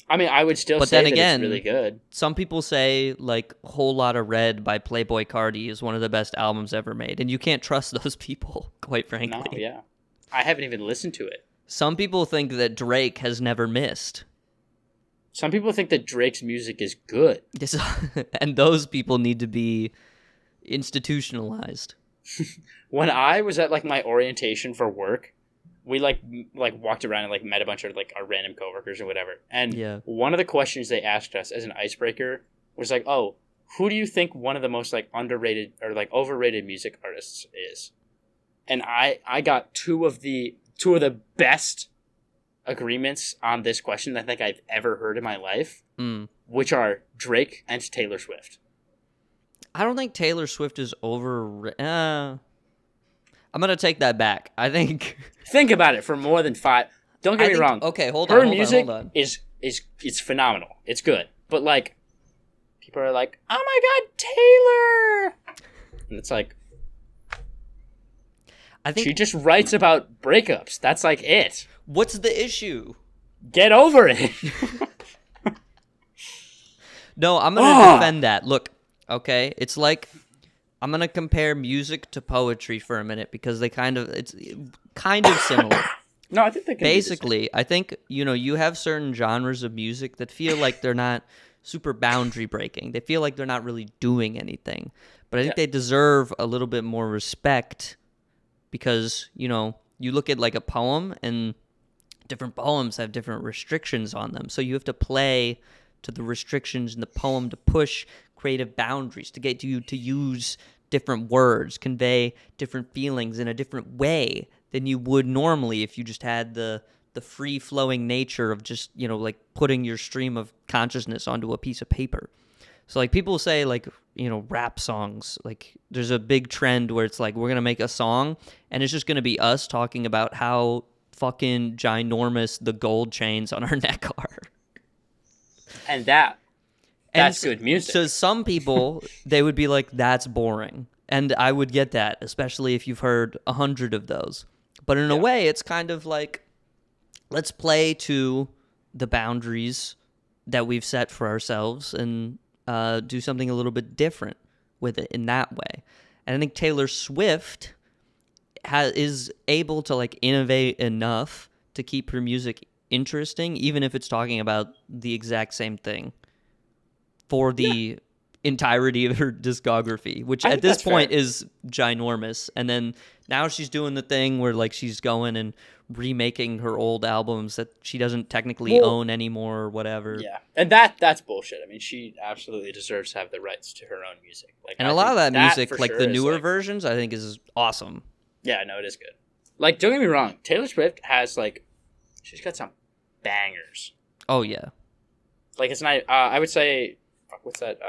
I mean, I would still say that it's really good. Some people say like Whole Lotta Red by Playboi Carti is one of the best albums ever made, and you can't trust those people, quite frankly. No, yeah. I haven't even listened to it. Some people think that Drake has never missed. Some people think that Drake's music is good. And those people need to be institutionalized. When I was at like my orientation for work, we like walked around and like met a bunch of like our random coworkers or whatever. And one of the questions they asked us as an icebreaker was like, "Oh, who do you think one of the most like underrated or like overrated music artists is?" And I got two of the best agreements on this question that I think I've ever heard in my life, which are Drake and Taylor Swift. I don't think Taylor Swift is I'm gonna take that back. I think think about it for more than 5. Don't get me wrong. Okay, hold on. Her music on. is it's phenomenal. It's good. But like people are like, "Oh my god, Taylor." And it's like I think she just writes about breakups. That's like it. what's the issue? Get over it. No, I'm gonna defend that. Look, okay, it's like I'm gonna compare music to poetry for a minute because it's kind of similar. No, I think they can Basically, I think you have certain genres of music that feel like they're not super boundary breaking. They feel like they're not really doing anything. But I think they deserve a little bit more respect because you look at like a poem and different poems have different restrictions on them. So you have to play to the restrictions in the poem to push creative boundaries, to get you to use different words, convey different feelings in a different way than you would normally if you just had the free-flowing nature of just, like putting your stream of consciousness onto a piece of paper. So like people say like, rap songs, like there's a big trend where it's like we're going to make a song and it's just going to be us talking about how fucking ginormous the gold chains on our neck are. And that's good music. So some people, they would be like, that's boring. And I would get that, especially if you've heard 100 of those. But in a way, it's kind of like, let's play to the boundaries that we've set for ourselves and do something a little bit different with it in that way. And I think Taylor Swift is able to like innovate enough to keep her music interesting, even if it's talking about the exact same thing for the entirety of her discography, which at this point is ginormous. And then now she's doing the thing where like she's going and remaking her old albums that she doesn't technically own anymore or whatever. Yeah, and that's bullshit. I mean, she absolutely deserves to have the rights to her own music. Like, and a lot of that music, like the newer versions, I think is awesome. Yeah, no, it is good. Like, don't get me wrong, Taylor Swift has like, she's got some bangers. Oh yeah. Like it's not. I would say, what's that?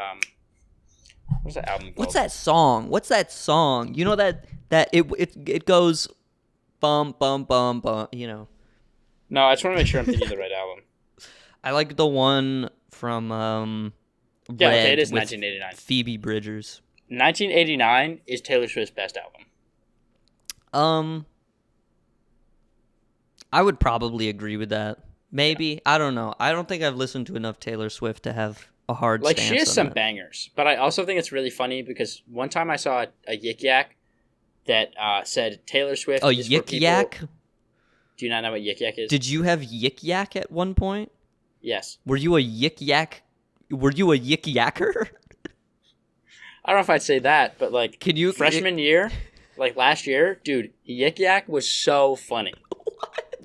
What's that album called? What's that song? You know that it goes, bum bum bum bum. No, I just want to make sure I'm thinking of the right album. I like the one from yeah, Red okay, it is with 1989. Phoebe Bridgers. 1989 is Taylor Swift's best album. I would probably agree with that. Maybe. I don't know. I don't think I've listened to enough Taylor Swift to have a hard stance. Like, she has on some that. bangers, but I also think it's really funny because one time I saw a yikyak that said Taylor Swift is for people... Yikyak? Do you not know what yikyak is? Did you have yikyak at one point? Yes. Were you a yikyak? Were you a yikyaker? I don't know if I'd say that, but like freshman year, like last year, dude, yikyak was so funny.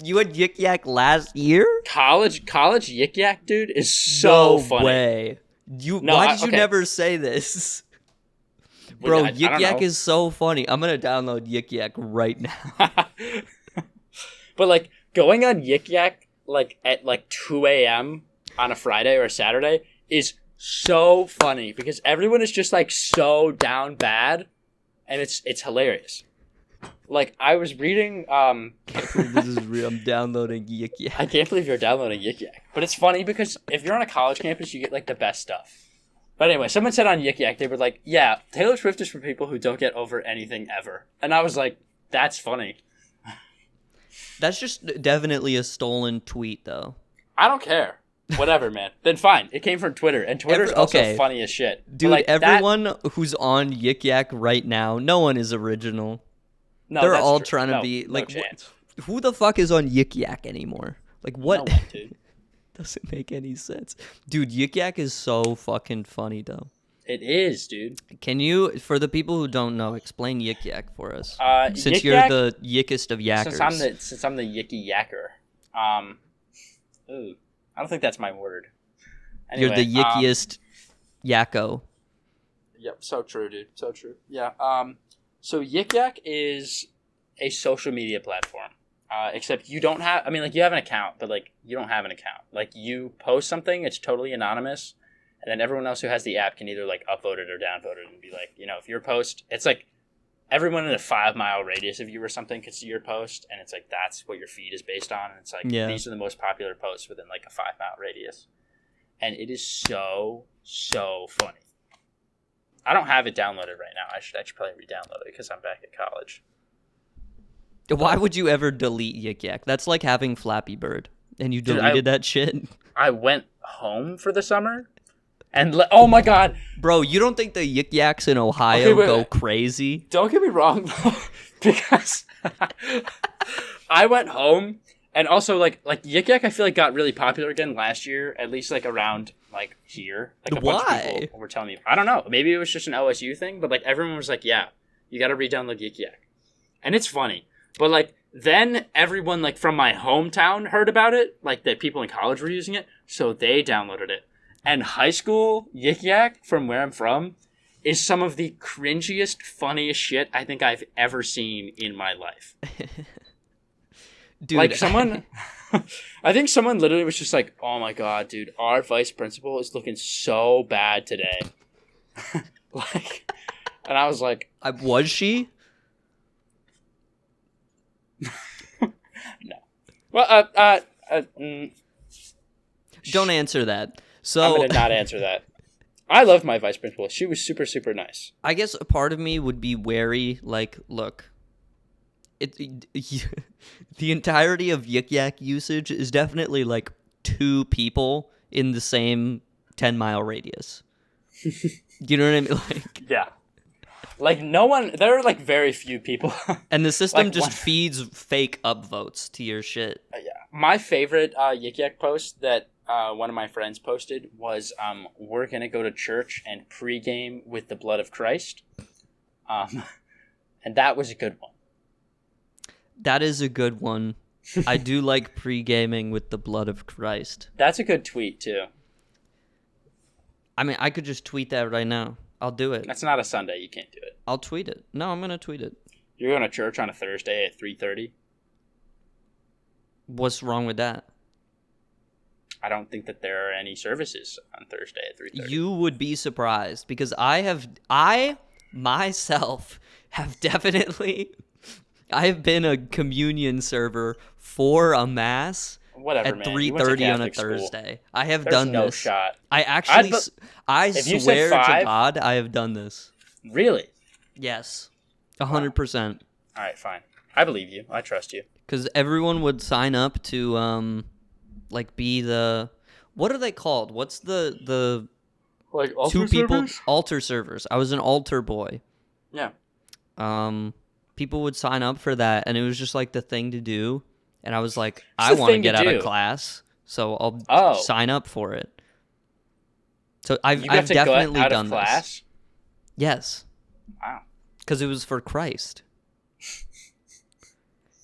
You had yikyak last year? College yikyak, dude, is so funny. Way. Why did you never say this? Bro, yikyak is so funny. I'm gonna download yikyak right now. But like going on yikyak like at like 2 a.m. on a Friday or a Saturday is so funny because everyone is just like so down bad, and it's hilarious. Like I was reading, This is real. I'm downloading yikyak. I can't believe you're downloading yikyak, but it's funny because if you're on a college campus, you get like the best stuff. But anyway, someone said on yikyak they were like, "Yeah, Taylor Swift is for people who don't get over anything ever," and I was like, "That's funny." That's just definitely a stolen tweet, though. I don't care. Whatever, man. Then fine. It came from Twitter, and Twitter's also funny as shit. Dude, like, everyone who's on yikyak right now, no one is original. No, they're all true. trying to be like, no chance. Who the fuck is on yikyak anymore? Like, what? No one, dude. Doesn't make any sense. Dude, yikyak is so fucking funny, though. It is, dude. Can you, for the people who don't know, explain yikyak for us? Since yikyak, you're the yickest of yackers. Since I'm the yicky yacker. Ooh, I don't think that's my word. Anyway, you're the yickiest yakko. Yep, so true, dude. So true. Yeah. So yikyak is a social media platform. Except you don't have. I mean, like you have an account, but like you don't have an account. Like you post something, it's totally anonymous. And then everyone else who has the app can either like upvote it or downvote it and be like, if your post, it's like everyone in a 5-mile radius of you or something could see your post, and it's like that's what your feed is based on, and it's like these are the most popular posts within like a 5-mile radius, and it is so funny. I don't have it downloaded right now. I should probably re-download it because I'm back at college. Why would you ever delete yikyak? That's like having Flappy Bird, and you deleted that shit. I went home for the summer. And oh my god, bro! You don't think the yikyaks in Ohio go crazy? Don't get me wrong, though, because I went home, and also like yikyak, I feel like got really popular again last year, at least like around like here. Like a bunch of people were telling me, I don't know, maybe it was just an OSU thing, but like everyone was like, yeah, you got to re-download yikyak, and it's funny, but like then everyone like from my hometown heard about it, like that people in college were using it, so they downloaded it. And high school yikyak, from where I'm from, is some of the cringiest, funniest shit I think I've ever seen in my life. Dude. Like someone, I think someone literally was just like, oh my god, dude, our vice principal is looking so bad today. Like, and I was like. Was she? No. Well, don't answer that. So I'm going to not answer that. I love my vice principal. She was super, super nice. I guess a part of me would be wary. Like, look, the entirety of yikyak usage is definitely like 2 people in the same 10-mile radius. You know what I mean? Like, yeah. Like no one, there are like very few people. And the system like just feeds fake upvotes to your shit. Yeah. My favorite yikyak post that one of my friends posted was, we're going to go to church and pregame with the blood of Christ. And that was a good one. That is a good one. I do like pre-gaming with the blood of Christ. That's a good tweet, too. I mean, I could just tweet that right now. I'll do it. That's not a Sunday. You can't do it. I'll tweet it. No, I'm going to tweet it. You're going to church on a Thursday at 3:30? What's wrong with that? I don't think that there are any services on Thursday at 3:30. You would be surprised because I myself have definitely... I have been a communion server for a mass at 3:30 on a Thursday. I have done this. There's no shot. I actually, I swear to God, I have done this. Really? Yes, 100%. All right, fine. I believe you. I trust you. Because everyone would sign up to, like, be the what are they called? What's the like altar 2 people servers? Altar servers? I was an altar boy. Yeah. People would sign up for that, and it was just like the thing to do. And I was like, I want to get out of class, so I'll sign up for it. So I've definitely done this. Yes. Wow. Because it was for Christ.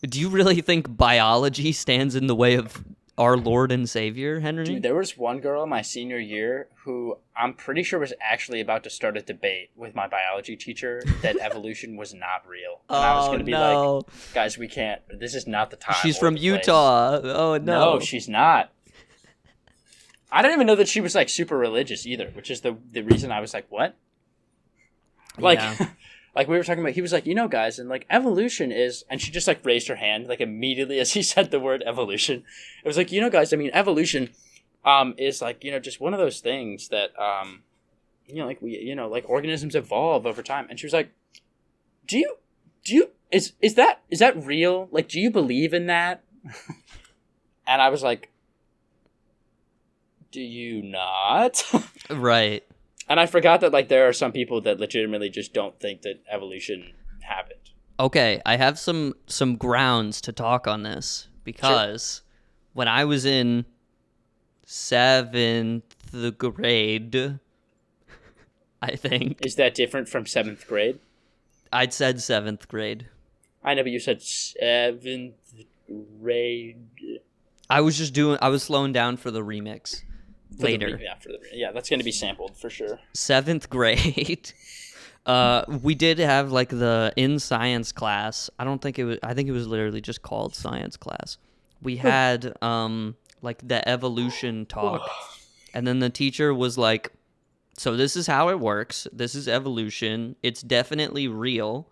Do you really think biology stands in the way of our Lord and Savior, Henry? Dude, there was one girl my senior year who I'm pretty sure was actually about to start a debate with my biology teacher that evolution was not real. And I was going to be like, guys, we can't. This is not the time. She's from Utah. Oh, no. No, she's not. I didn't even know that she was like super religious either, which is the reason I was like, what? Like, yeah. Like we were talking about, he was like, you know, guys, and like evolution is, and she just like raised her hand like immediately as he said the word evolution. It was like, you know, guys, I mean, evolution is like, you know, just one of those things that, you know, like we, you know, like organisms evolve over time. And she was like, is that real? Like, do you believe in that? And I was like, do you not? Right. And I forgot that like there are some people that legitimately just don't think that evolution happened. Okay, I have some grounds to talk on this because when I was in 7th grade, I think. Is that different from 7th grade? I'd said 7th grade. I know, but you said 7th grade. I was slowing down for the remix. Later. That's going to be sampled for sure. 7th grade. We did have like the in science class. I think it was literally just called science class. We had like the evolution talk. And then the teacher was like, so this is how it works. This is evolution. It's definitely real.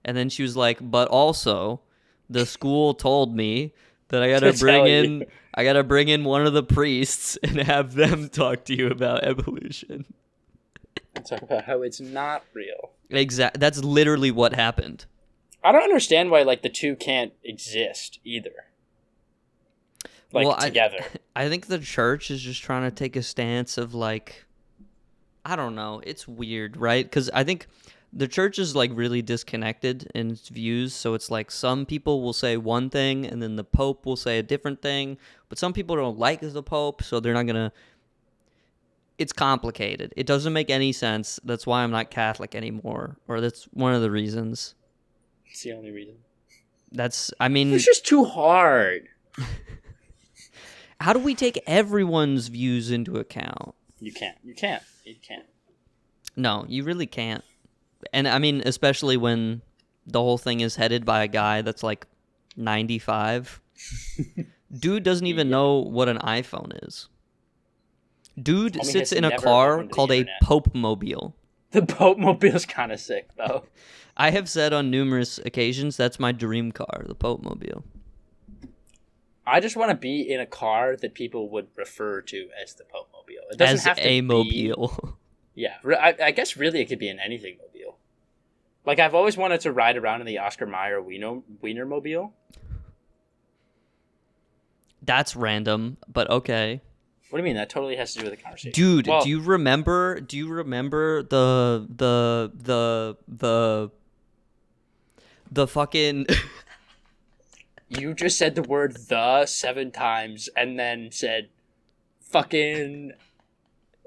And then she was like, but also, the school told me that I To tell gotta bring in one of the priests and have them talk to you about evolution. Talk about how it's not real. That's literally what happened. I don't understand why like the two can't exist either. Like together. I think the church is just trying to take a stance of like, I don't know. It's weird, right? Because I think the church is like really disconnected in its views. So it's like some people will say one thing and then the Pope will say a different thing. But some people don't like the Pope, so they're not going to. It's complicated. It doesn't make any sense. That's why I'm not Catholic anymore. Or that's one of the reasons. It's the only reason. It's just too hard. How do we take everyone's views into account? You can't. No, you really can't. And I mean, especially when the whole thing is headed by a guy that's like 95. Dude doesn't even know what an iPhone is. Dude sits in a car called a Pope-mobile. The Pope-mobile's kind of sick, though. I have said on numerous occasions that's my dream car, the Pope-mobile. I just want to be in a car that people would refer to as the Pope-mobile. It doesn't have to a be... mobile. Yeah, I guess really it could be in anything mobile. Like, I've always wanted to ride around in the Oscar Mayer Wienermobile. That's random, but okay. What do you mean? That totally has to do with the conversation. Dude, do you remember the fucking... You just said the word "the" 7 times and then said fucking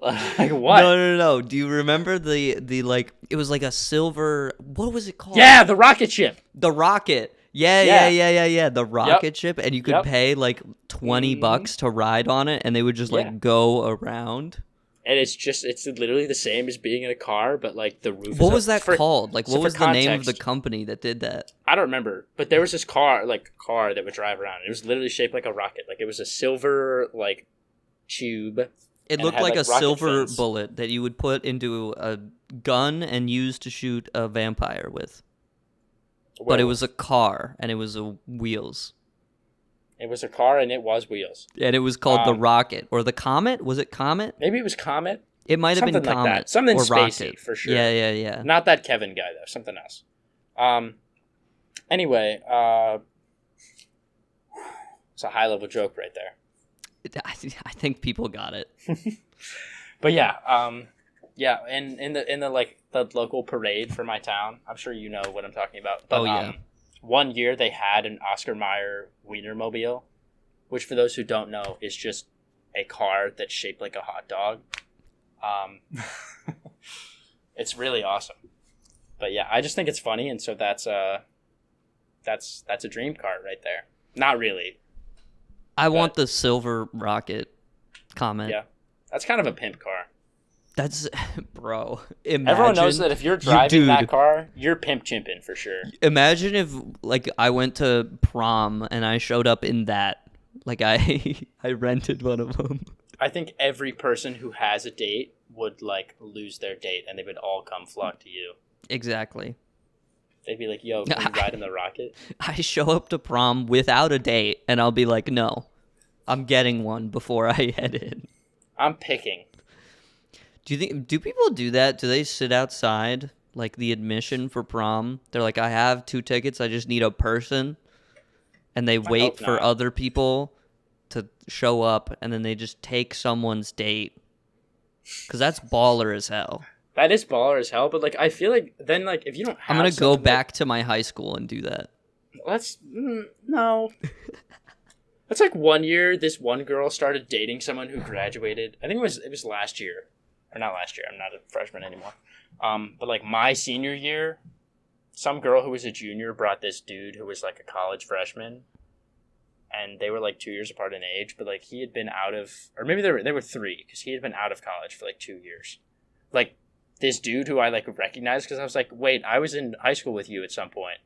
like what? No. Do you remember the like it was like a silver, what was it called? Yeah, the rocket ship. The rocket. Yeah. The rocket ship, and you could pay like $20 to ride on it and they would just like go around. And it's literally the same as being in a car, but like the roof. What was that called? Like, what was the name of the company that did that? I don't remember, but there was this car that would drive around. It was literally shaped like a rocket. Like it was a silver like tube. It looked like a silver bullet that you would put into a gun and use to shoot a vampire with. But it was a car and it was wheels. It was a car and it was wheels. And it was called the Rocket. Or the Comet? Was it Comet? Maybe it was Comet. It might have been Something Comet. Like that. Something or spacey, Rocket. for sure. Yeah. Not that Kevin guy, though. Something else. Anyway, it's a high-level joke right there. I think people got it. But yeah, in the like the local parade for my town, I'm sure you know what I'm talking about. But, one year they had an Oscar Mayer Wienermobile, which for those who don't know is just a car that's shaped like a hot dog. It's really awesome. But yeah, I just think it's funny, and so that's a dream car right there. Not really. I want the silver rocket comment. Yeah, that's kind of a pimp car. That's, bro. Everyone knows that if you're driving that car, you're pimp chimping for sure. Imagine if, like, I went to prom and I showed up in that. Like, I rented one of them. I think every person who has a date would, like, lose their date and they would all come flock to you. Exactly. They'd be like, yo, can you ride in the rocket? I show up to prom without a date and I'll be like, no, I'm getting one before I head in. I'm picking. Do people do that? Do they sit outside, like the admission for prom? They're like, I have 2 tickets, I just need a person. And they wait for other people to show up, and then they just take someone's date. Because that's baller as hell. That is baller as hell, but like I feel like then like if you don't have I'm going to go back to my high school and do that. No. That's like one year, this one girl started dating someone who graduated. I think it was last year. Or not last year, I'm not a freshman anymore. But like my senior year, some girl who was a junior brought this dude who was like a college freshman. And they were like 2 years apart in age, but like he had been out of, or maybe they were 3, because he had been out of college for like 2 years. Like this dude who I like recognized, because I was like, wait, I was in high school with you at some point.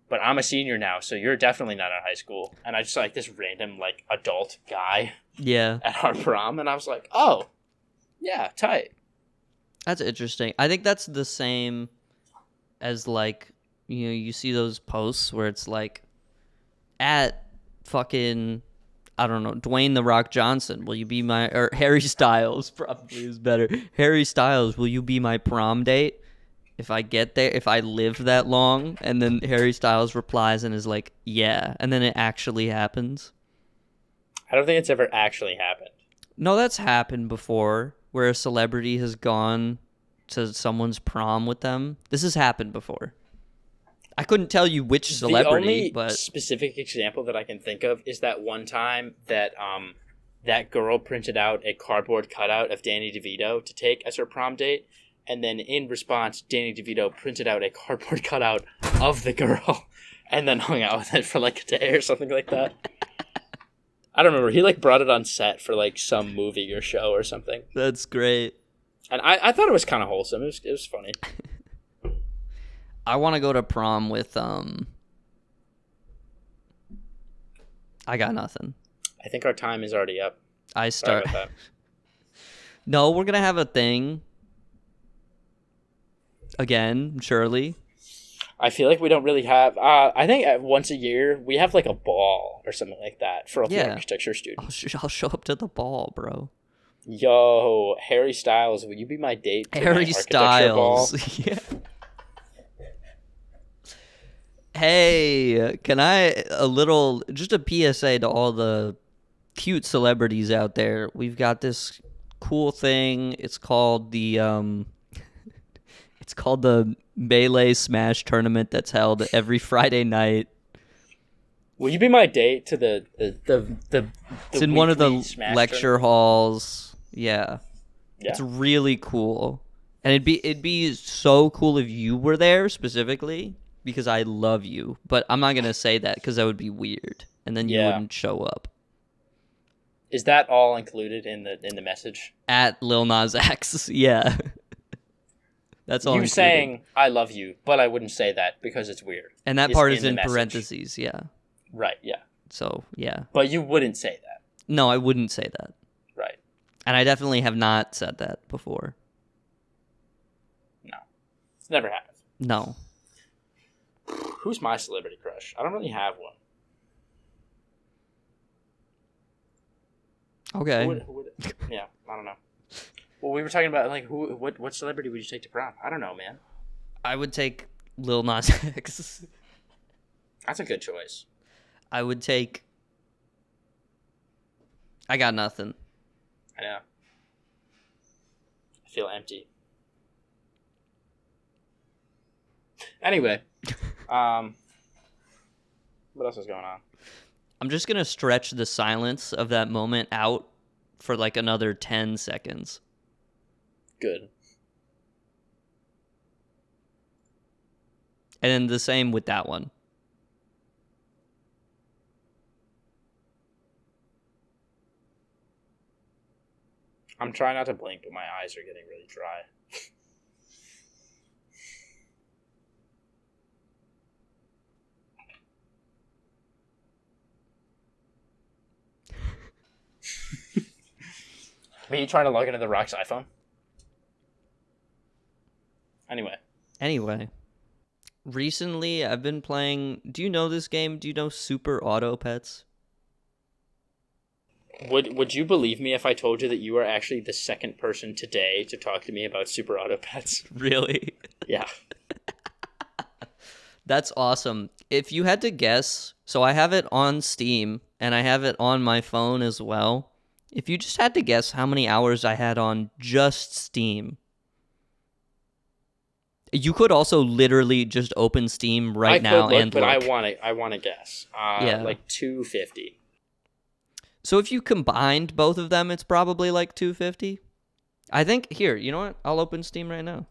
But I'm a senior now, so you're definitely not in high school. And I just saw like this random like adult guy at our prom, and I was like, oh. Yeah, tight. That's interesting. I think that's the same as, like, you see those posts where it's like, at fucking, I don't know, Dwayne The Rock Johnson, will you be my, or Harry Styles probably is better. Harry Styles, will you be my prom date? If I get there, if I live that long, and then Harry Styles replies and is like, yeah, and then it actually happens. I don't think it's ever actually happened. No, that's happened before, where a celebrity has gone to someone's prom with them. This has happened before. I couldn't tell you which celebrity, the only specific example that I can think of is that one time that that girl printed out a cardboard cutout of Danny DeVito to take as her prom date. And then in response, Danny DeVito printed out a cardboard cutout of the girl and then hung out with it for like a day or something like that. I don't remember. He like brought it on set for like some movie or show or something. That's great. And I thought it was kind of wholesome. It was funny. I want to go to prom with I got nothing. I think our time is already up. Sorry about that. No, we're gonna have a thing. Again, surely. I feel like we don't really have... I think once a year, we have like a ball or something like that for all the architecture students. I'll show up to the ball, bro. Yo, Harry Styles, will you be my date to Harry my architecture ball? Styles. Yeah. Hey, can just a PSA to all the cute celebrities out there. We've got this cool thing. It's called the Melee Smash tournament that's held every Friday night. Will you be my date to the It's in one of the Smash lecture tournament? halls. Yeah. It's really cool. And it'd be so cool if you were there specifically because I love you. But I'm not going to say that because that would be weird. And then you wouldn't show up. Is that all included in the message? At Lil Nas X. Yeah. That's all. You saying I love you, but I wouldn't say that because it's weird. And that part is in parentheses, yeah. Right, yeah. So, yeah. But you wouldn't say that. No, I wouldn't say that. Right. And I definitely have not said that before. No. It's never happened. No. Who's my celebrity crush? I don't really have one. Okay. Who would yeah, I don't know. Well, we were talking about like what celebrity would you take to prom? I don't know, man. I would take Lil Nas X. That's a good choice. I would take... I got nothing. I know. I feel empty. Anyway, what else is going on? I'm just going to stretch the silence of that moment out for like another 10 seconds. Good. And then the same with that one. I'm trying not to blink, but my eyes are getting really dry. Are you trying to log into the Rock's iPhone? Anyway. Recently I've been playing... Do you know this game? Do you know Super Auto Pets? Would you believe me if I told you that you are actually the second person today to talk to me about Super Auto Pets? Really? Yeah. That's awesome. If you had to guess, so I have it on Steam, and I have it on my phone as well. If you just had to guess how many hours I had on just Steam... You could also literally just open Steam right now and look. But I want to guess. Like 250. So if you combined both of them, it's probably like 250. I think here, you know what? I'll open Steam right now.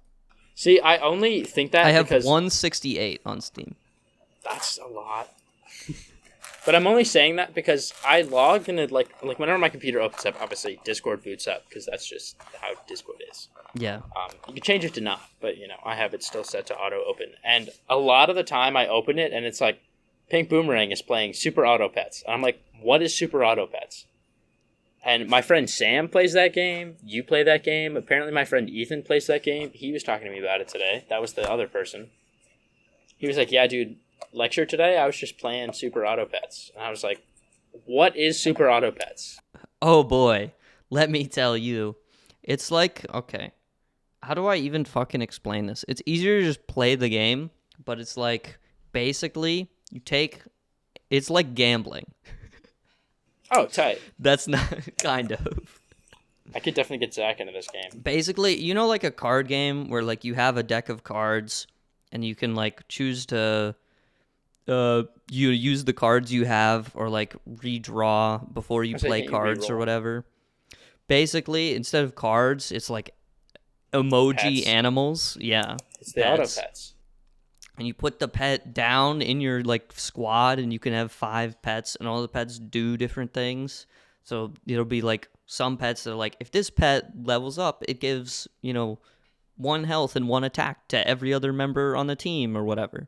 See, I only think that I have because 168 on Steam. That's a lot. But I'm only saying that because I logged in it like whenever my computer opens up, obviously Discord boots up because that's just how Discord is. Yeah. You can change it to not, but I have it still set to auto open. And a lot of the time I open it and it's like Pink Boomerang is playing Super Auto Pets. And I'm like, what is Super Auto Pets? And my friend Sam plays that game. You play that game. Apparently my friend Ethan plays that game. He was talking to me about it today. That was the other person. He was like, yeah, dude, lecture today, I was just playing Super Auto Pets. And I was like, what is Super Auto Pets? Oh boy, let me tell you. It's like, okay, how do I even fucking explain this? It's easier to just play the game, but it's like, basically, it's like gambling. Oh, tight. That's not, kind of. I could definitely get Zach into this game. Basically, you know, like a card game where like you have a deck of cards and you can like choose to you use the cards you have or like redraw before you play cards or whatever. Basically, instead of cards, it's like emoji pets. Animals. Yeah. It's the Auto Pets. And you put the pet down in your like squad and you can have 5 pets and all the pets do different things. So it'll be like some pets that are like, if this pet levels up, it gives, 1 health and 1 attack to every other member on the team or whatever.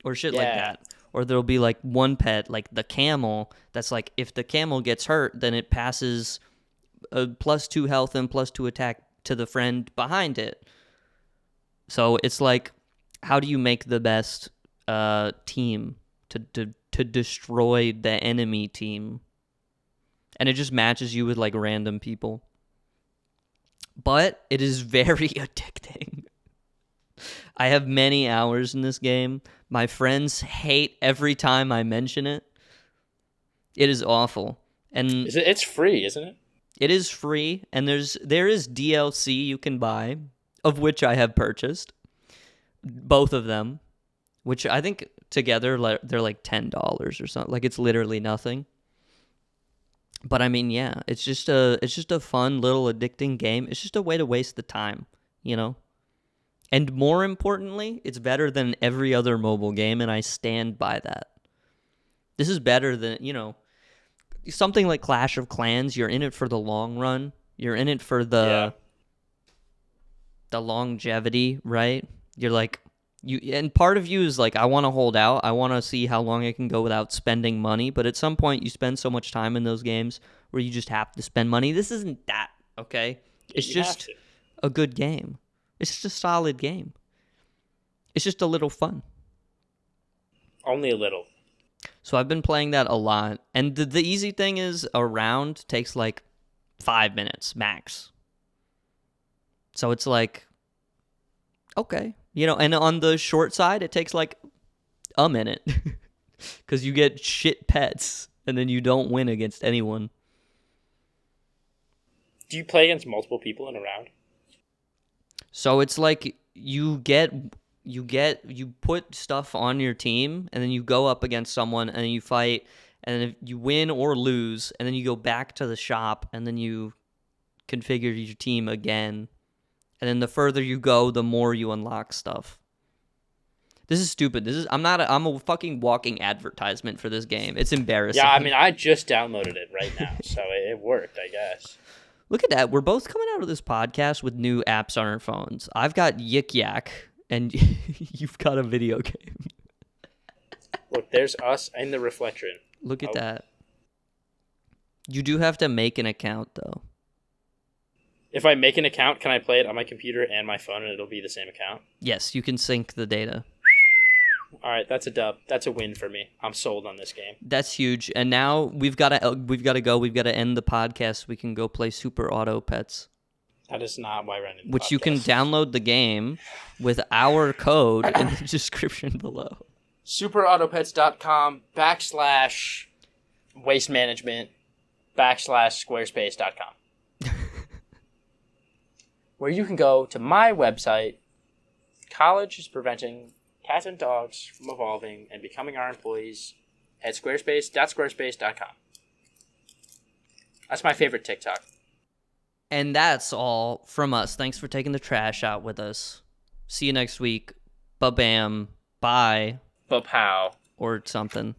Or shit like that. Or there'll be like one pet, like the camel, that's like, if the camel gets hurt, then it passes a +2 health and +2 attack to the friend behind it. So it's like, how do you make the best team to destroy the enemy team? And it just matches you with like random people. But it is very addicting. I have many hours in this game. My friends hate every time I mention it. It is awful. And it's free, isn't it? It is free, and there is DLC you can buy, of which I have purchased. Both of them, which I think together they're like $10 or something. Like, it's literally nothing. But I mean, yeah, it's just a fun little addicting game. It's just a way to waste the time, And more importantly, it's better than every other mobile game, and I stand by that. This is better than, something like Clash of Clans. You're in it for the long run. You're in it for the longevity, right? You're like, and part of you is like, I want to hold out. I want to see how long I can go without spending money. But at some point, you spend so much time in those games where you just have to spend money. This isn't that, okay? It's just a good game. It's just a solid game. It's just a little fun. Only a little. So I've been playing that a lot. And the easy thing is a round takes like 5 minutes max. So it's like, okay. And on the short side, it takes like a minute. Because you get shit pets, and then you don't win against anyone. Do you play against multiple people in a round? So it's like you put stuff on your team, and then you go up against someone, and then you fight, and if you win or lose, and then you go back to the shop, and then you configure your team again. And then the further you go, the more you unlock stuff. This is stupid. I'm a fucking walking advertisement for this game. It's embarrassing. Yeah, I mean, I just downloaded it right now, so it worked, I guess. Look at that. We're both coming out of this podcast with new apps on our phones. I've got Yikyak, and you've got a video game. Look, there's us in the reflection. Look at that. You do have to make an account, though. If I make an account, can I play it on my computer and my phone, and it'll be the same account? Yes, you can sync the data. All right, that's a dub. That's a win for me. I'm sold on this game. That's huge. And now we've got to go. We've got to end the podcast so we can go play Super Auto Pets. That is not why we're ending the Which podcast. you can download the game with our code in the description below. superautopets.com/waste management/squarespace.com. Where you can go to my website. College is preventing cats and dogs from evolving and becoming our employees at squarespace.com. That's my favorite TikTok. And that's all from us. Thanks for taking the trash out with us. See you next week. Ba-bam. Bye. Ba-pow. Or something.